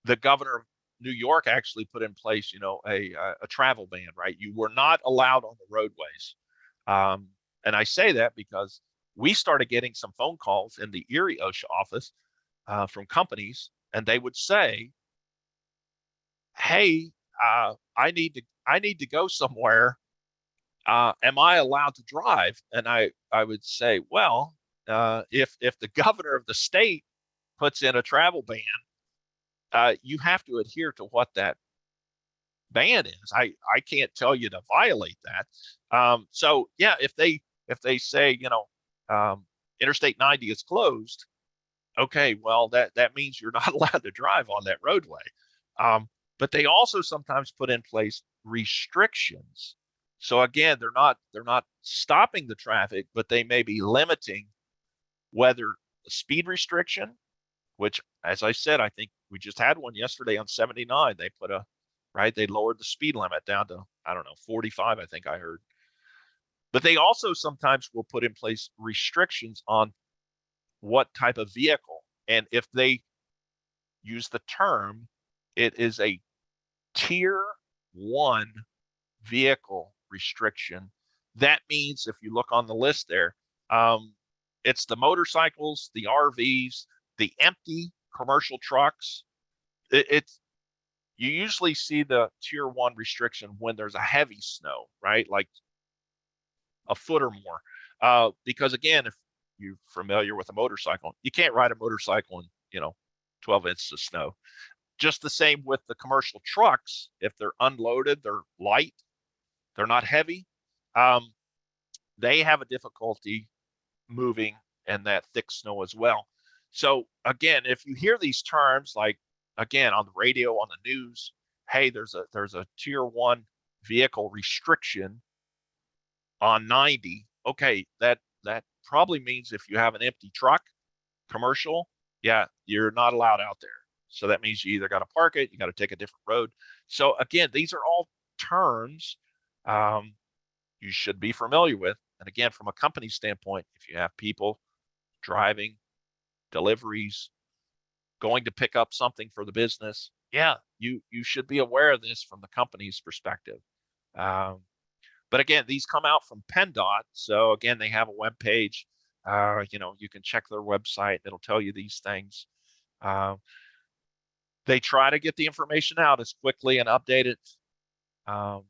the governor of New York actually put in place, a travel ban, right? You were not allowed on the roadways. And I say that because we started getting some phone calls in the Erie OSHA office from companies, and they would say, "Hey, I need to go somewhere. Am I allowed to drive?" And I would say, "Well, if the governor of the state puts in a travel ban, you have to adhere to what that ban is. I can't tell you to violate that." So yeah, if they say, Interstate 90 is closed, okay, well, that means you're not allowed to drive on that roadway. But they also sometimes put in place restrictions. So again, they're not stopping the traffic, but they may be limiting whether the speed restriction, which, as I said, I think we just had one yesterday on 79. They lowered the speed limit down to, I don't know, 45, I think I heard. But they also sometimes will put in place restrictions on what type of vehicle. And if they use the term, it is a tier 1 vehicle restriction. That means, if you look on the list there, it's the motorcycles, the RVs, the empty commercial trucks. You usually see the tier 1 restriction when there's a heavy snow, right? Like a foot or more. Because again, if you're familiar with a motorcycle, you can't ride a motorcycle in, 12 inches of snow. Just the same with the commercial trucks. If they're unloaded, they're light, they're not heavy. They have a difficulty moving in that thick snow as well. So again, if you hear these terms, like, again, on the radio, on the news, hey, there's a tier 1 vehicle restriction on 90. Okay, that probably means if you have an empty truck, commercial, yeah, you're not allowed out there. So that means you either got to park it, you got to take a different road. So again, these are all terms you should be familiar with. And again, from a company standpoint, if you have people driving, deliveries, going to pick up something for the business, yeah, you should be aware of this from the company's perspective. But again, these come out from PennDOT. So again, they have a web page. You can check their website. It'll tell you these things. They try to get the information out as quickly and update it to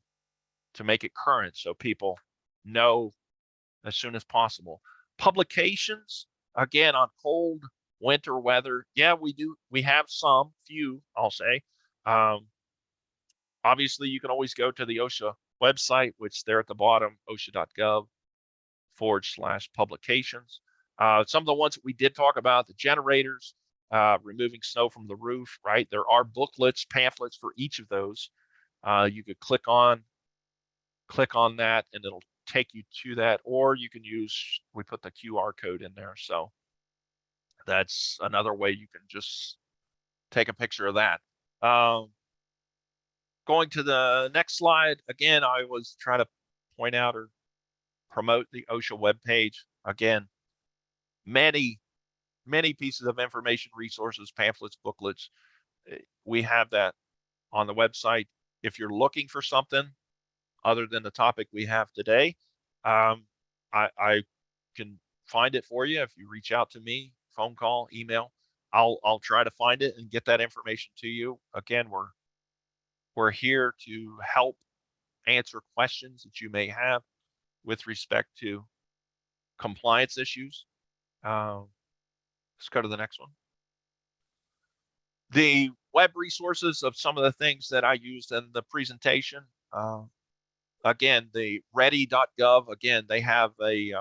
make it current so people know as soon as possible. Publications, again, on cold winter weather. Yeah, we have some, few, I'll say. Obviously, you can always go to the OSHA website, which there at the bottom, osha.gov/publications. Some of the ones that we did talk about, the generators, removing snow from the roof, right? There are booklets, pamphlets for each of those. You could click on that and it'll take you to that, or you can we put the QR code in there. So that's another way you can just take a picture of that. Going to the next slide, again, I was trying to point out or promote the OSHA webpage. Again, many pieces of information, resources, pamphlets, booklets. We have that on the website. If you're looking for something other than the topic we have today, I can find it for you if you reach out to me, phone call, email. I'll try to find it and get that information to you. Again, we're here to help answer questions that you may have with respect to compliance issues. Let's go to the next one. The web resources of some of the things that I used in the presentation. Again, the ready.gov, again, they have a,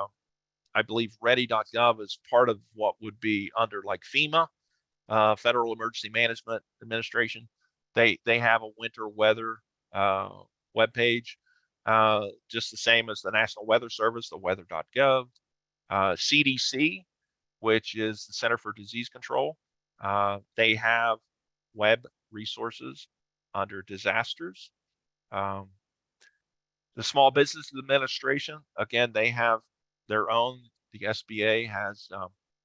I believe ready.gov is part of what would be under like FEMA, Federal Emergency Management Administration. They have a winter weather webpage, just the same as the National Weather Service, the weather.gov. CDC, which is the Center for Disease Control, they have web resources under disasters. The Small Business Administration, again, they have their own. The SBA has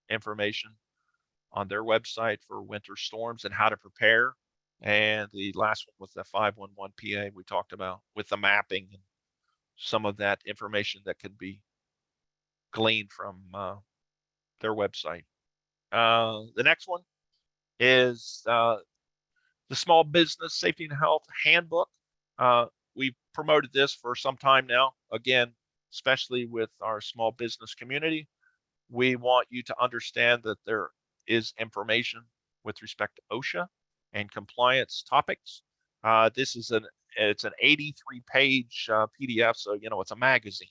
information on their website for winter storms and how to prepare. And the last one was the 511 PA we talked about with the mapping and some of that information that can be gleaned from their website. The next one is the Small Business Safety and Health Handbook. We've promoted this for some time now. Again, especially with our small business community, we want you to understand that there is information with respect to OSHA and compliance topics. This is it's an 83-page PDF, so it's a magazine.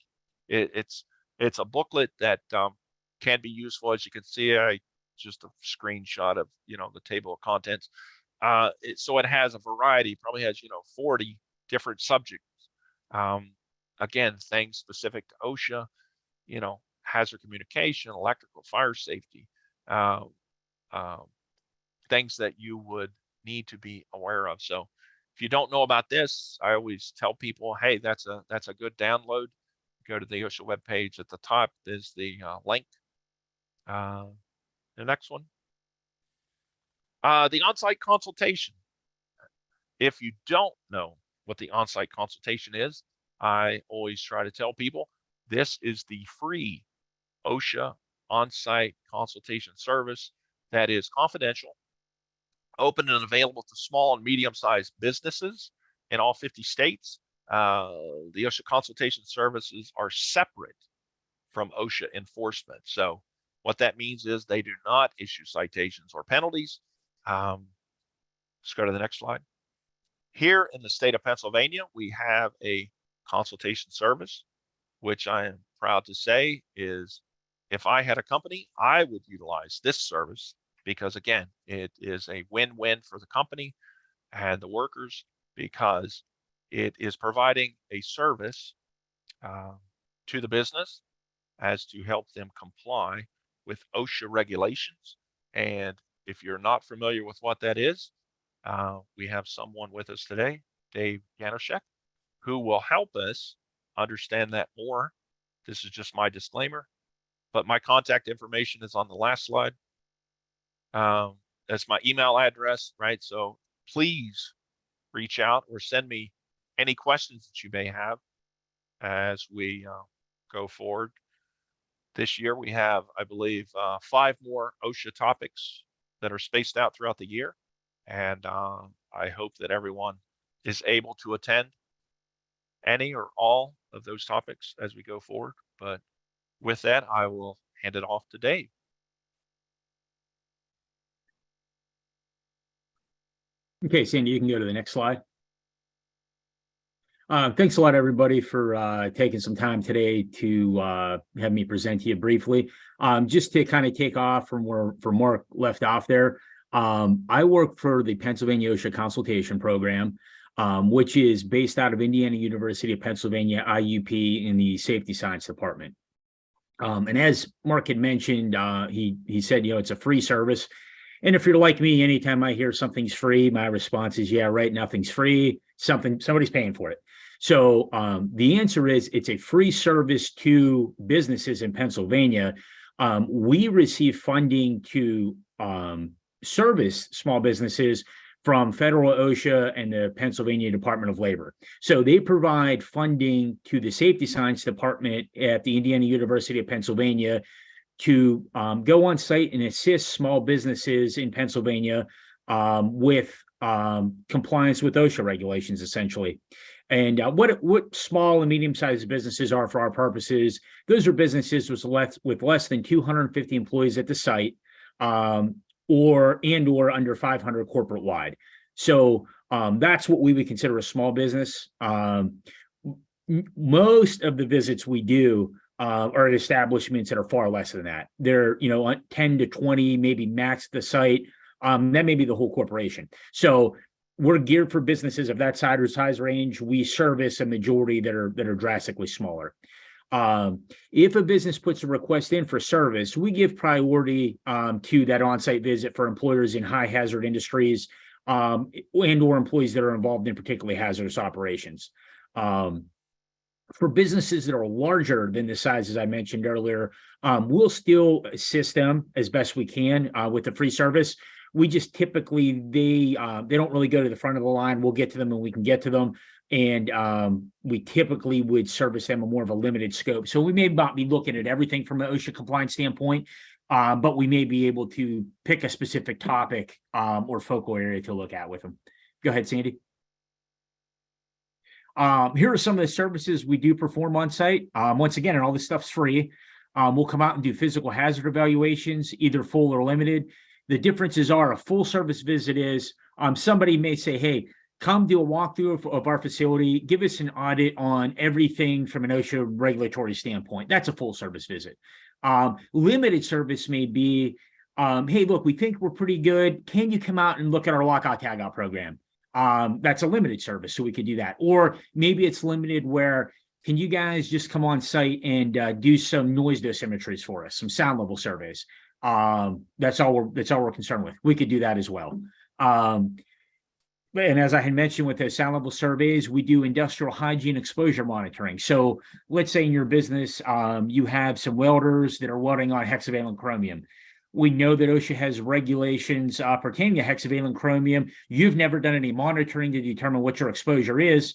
It's a booklet that can be useful. As you can see, just a screenshot of the table of contents. So it has a variety, probably has 40 different subjects. Again, things specific to OSHA, hazard communication, electrical, fire safety, things that you would need to be aware of. So if you don't know about this, I always tell people, hey, that's a good download. Go to the OSHA webpage. At the top is the link. The next one. The on-site consultation. If you don't know what the on-site consultation is, I always try to tell people this is the free OSHA on-site consultation service that is confidential, open and available to small and medium-sized businesses in all 50 states. The OSHA consultation services are separate from OSHA enforcement. So what that means is they do not issue citations or penalties. Let's go to the next slide. Here in the state of Pennsylvania, we have a consultation service, which I am proud to say is, if I had a company, I would utilize this service because, again, it is a win-win for the company and the workers because it is providing a service to the business as to help them comply with OSHA regulations. And if you're not familiar with what that is, we have someone with us today, Dave Yanoschick, who will help us understand that more. This is just my disclaimer, but my contact information is on the last slide. That's my email address, right? So please reach out or send me any questions that you may have as we go forward. This year we have, I believe, 5 more OSHA topics that are spaced out throughout the year. And I hope that everyone is able to attend any or all of those topics as we go forward. But with that, I will hand it off to Dave. Okay, Sandy, you can go to the next slide. Thanks a lot, everybody, for taking some time today to have me present to you briefly. Just to kind of take off from where Mark left off there, I work for the Pennsylvania OSHA Consultation Program, which is based out of Indiana University of Pennsylvania, IUP, in the Safety Science Department. And as Mark had mentioned, he said, it's a free service. And if you're like me, anytime I hear something's free, my response is, yeah, right, nothing's free. Somebody's paying for it. So the answer is it's a free service to businesses in Pennsylvania. We receive funding to service small businesses from federal OSHA and the Pennsylvania Department of Labor. So they provide funding to the Safety Science Department at the Indiana University of Pennsylvania to go on site and assist small businesses in Pennsylvania with compliance with OSHA regulations, essentially. And what small and medium-sized businesses are for our purposes, those are businesses with less than 250 employees at the site, or under 500 corporate wide. So that's what we would consider a small business. Most of the visits we do are at establishments that are far less than that. They're 10 to 20, maybe max the site. That may be the whole corporation. So we're geared for businesses of that size range. We service a majority that are drastically smaller. If a business puts a request in for service, we give priority to that on-site visit for employers in high hazard industries and or employees that are involved in particularly hazardous operations. For businesses that are larger than the sizes I mentioned earlier, we'll still assist them as best we can with the free service. We just typically, they don't really go to the front of the line. We'll get to them when we can get to them. And we typically would service them a more of a limited scope. So we may not be looking at everything from an OSHA compliance standpoint, but we may be able to pick a specific topic or focal area to look at with them. Go ahead, Sandy. Here are some of the services we do perform on site. Once again, and all this stuff's free. We'll come out and do physical hazard evaluations, either full or limited. The differences are a full service visit is somebody may say, hey, come do a walkthrough of our facility, give us an audit on everything from an OSHA regulatory standpoint. That's a full service visit. Limited service may be, hey, look, we think we're pretty good. Can you come out and look at our lockout tagout program? That's a limited service, so we could do that. Or maybe it's limited where, can you guys just come on site and do some noise dosimetries for us, some sound level surveys? That's all we're concerned with. We could do that as well. And as I had mentioned with the sound level surveys, we do industrial hygiene exposure monitoring. So let's say in your business, you have some welders that are welding on hexavalent chromium. We know that OSHA has regulations pertaining to hexavalent chromium. You've never done any monitoring to determine what your exposure is.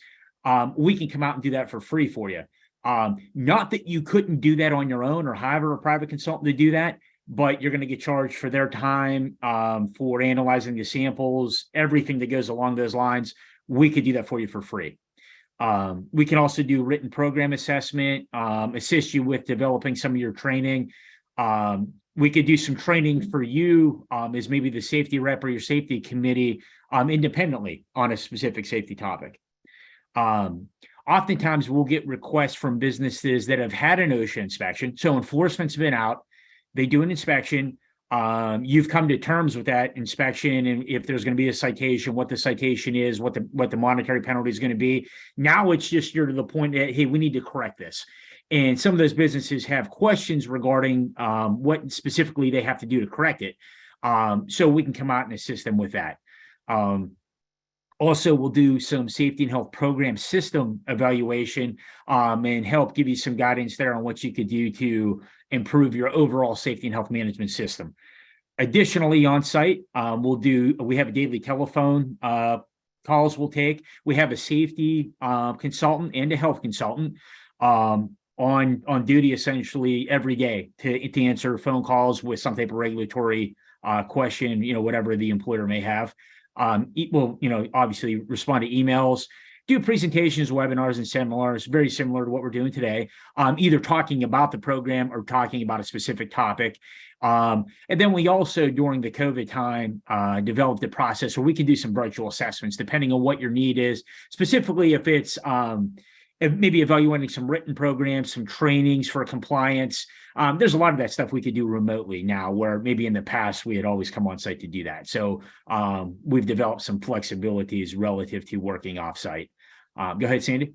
We can come out and do that for free for you. Not that you couldn't do that on your own or hire a private consultant to do that, but you're going to get charged for their time, for analyzing the samples, everything that goes along those lines. We could do that for you for free. We can also do written program assessment, assist you with developing some of your training. We could do some training for you as maybe the safety rep or your safety committee independently on a specific safety topic. Oftentimes we'll get requests from businesses that have had an OSHA inspection. So enforcement's been out. They do an inspection. You've come to terms with that inspection, and if there's going to be a citation, what the citation is, what the monetary penalty is going to be. Now it's just you're to the point that, hey, we need to correct this. And some of those businesses have questions regarding what specifically they have to do to correct it. So we can come out and assist them with that. Also, we'll do some safety and health program system evaluation and help give you some guidance there on what you could do to improve your overall safety and health management system. Additionally, on site, we have a daily telephone calls we'll take. We have a safety consultant and a health consultant on duty essentially every day to answer phone calls with some type of regulatory question, whatever the employer may have. Obviously respond to emails, do presentations, webinars, and seminars, very similar to what we're doing today, either talking about the program or talking about a specific topic. And then we also, during the COVID time, developed a process where we can do some virtual assessments, depending on what your need is, specifically if it's maybe evaluating some written programs, some trainings for compliance. There's a lot of that stuff we could do remotely now, where maybe in the past we had always come on site to do that. So we've developed some flexibilities relative to working offsite. Go ahead, Sandy.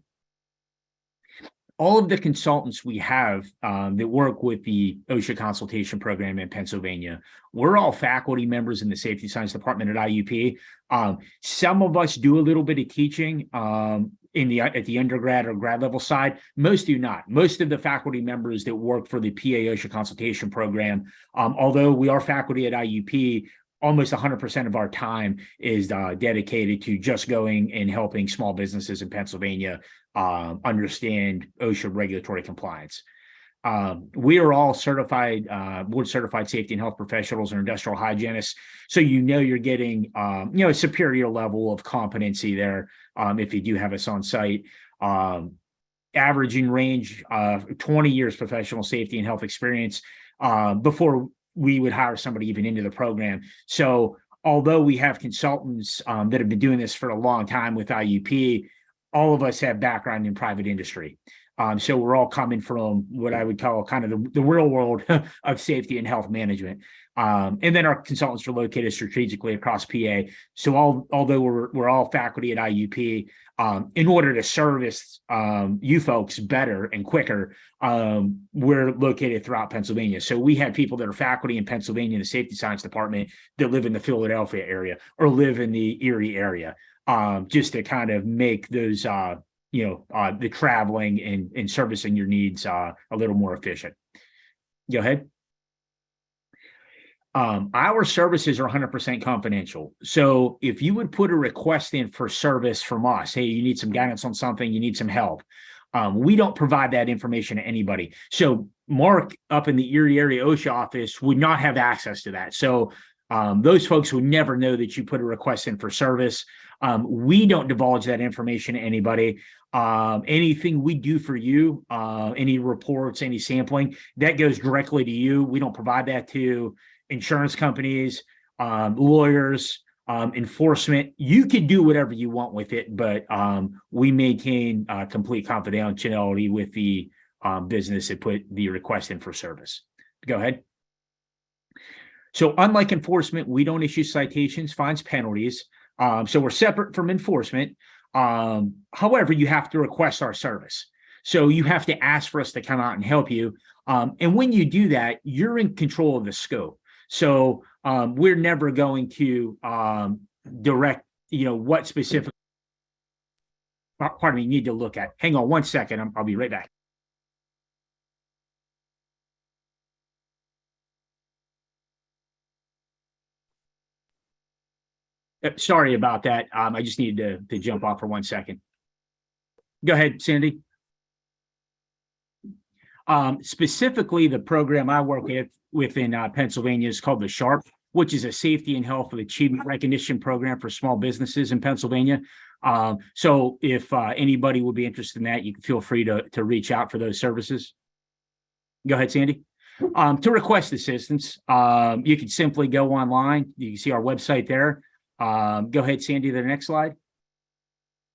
All of the consultants we have that work with the OSHA consultation program in Pennsylvania, we're all faculty members in the safety science department at IUP. Some of us do a little bit of teaching at the undergrad or grad level side. Most do not. Most of the faculty members that work for the PA OSHA consultation program, although we are faculty at IUP, almost 100% of our time is dedicated to just going and helping small businesses in Pennsylvania understand OSHA regulatory compliance. We are all certified, board certified safety and health professionals and industrial hygienists. So, you're getting, a superior level of competency there if you do have us on site. Averaging range of 20 years professional safety and health experience before we would hire somebody even into the program. So, although we have consultants that have been doing this for a long time with IUP, all of us have background in private industry. So we're all coming from what I would call kind of the real world of safety and health management. And then our consultants are located strategically across PA. So although we're all faculty at IUP, in order to service you folks better and quicker, we're located throughout Pennsylvania. So we have people that are faculty in Pennsylvania in the safety science department that live in the Philadelphia area or live in the Erie area, just to kind of make those the traveling and servicing your needs a little more efficient. Go ahead. Our services are 100% confidential. So if you would put a request in for service from us, hey, you need some guidance on something, you need some help, we don't provide that information to anybody. So Mark up in the Erie area OSHA office would not have access to that. So those folks would never know that you put a request in for service. We don't divulge that information to anybody. Anything we do for you, any reports, any sampling, that goes directly to you. We don't provide that to insurance companies, lawyers, enforcement. You can do whatever you want with it, but we maintain complete confidentiality with the business that put the request in for service. Go ahead. So unlike enforcement, we don't issue citations, fines, penalties. So we're separate from enforcement. However, you have to request our service. So you have to ask for us to come out and help you. And when you do that, you're in control of the scope. So we're never going to direct, what specific, pardon me, you need to look at. Hang on one second. I'll be right back. Sorry about that. I just needed to jump off for 1 second. Go ahead, Cindy. Specifically, the program I work with in Pennsylvania is called the SHARP, which is a Safety and Health Achievement Recognition Program for small businesses in Pennsylvania. So if anybody would be interested in that, you can feel free to reach out for those services. Go ahead, Sandy. To request assistance, you can simply go online. You can see our website there. Go ahead, Sandy, to the next slide.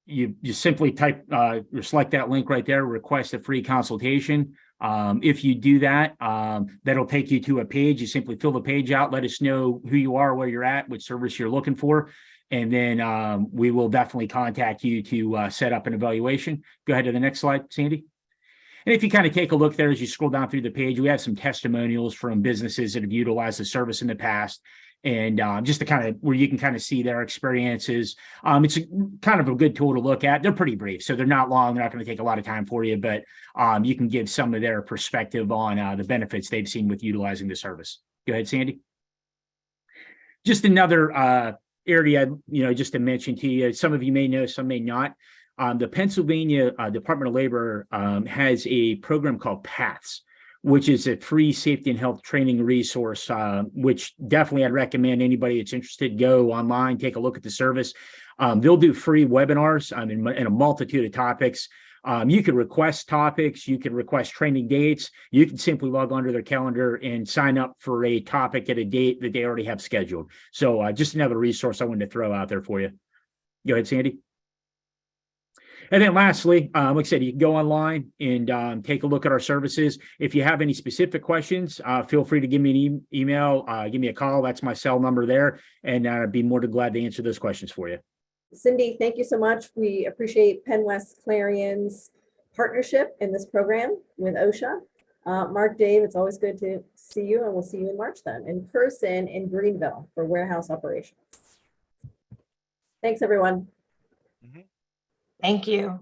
You simply type or select that link right there, request a free consultation. If you do that, that'll take you to a page. You simply fill the page out, let us know who you are, where you're at, which service you're looking for, and then we will definitely contact you to set up an evaluation. Go ahead to the next slide, Sandy. And if you kind of take a look there as you scroll down through the page, we have some testimonials from businesses that have utilized the service in the past. And just to kind of where you can kind of see their experiences. It's kind of a good tool to look at. They're pretty brief, so they're not long. They're not going to take a lot of time for you, but you can give some of their perspective on the benefits they've seen with utilizing the service. Go ahead, Sandy. Just another area, just to mention to you, some of you may know, some may not. The Pennsylvania Department of Labor has a program called PATHS, which is a free safety and health training resource, which definitely I'd recommend anybody that's interested, go online, take a look at the service. They'll do free webinars in a multitude of topics. You can request topics, you can request training dates, you can simply log onto their calendar and sign up for a topic at a date that they already have scheduled. So just another resource I wanted to throw out there for you. Go ahead, Sandy. And then lastly, like I said, you can go online and take a look at our services. If you have any specific questions, feel free to give me an email, give me a call. That's my cell number there. And I'd be more than glad to answer those questions for you. Cindy, thank you so much. We appreciate PennWest Clarion's partnership in this program with OSHA. Mark, Dave, it's always good to see you, and we'll see you in March then, in person in Greenville for warehouse operations. Thanks, everyone. Thank you.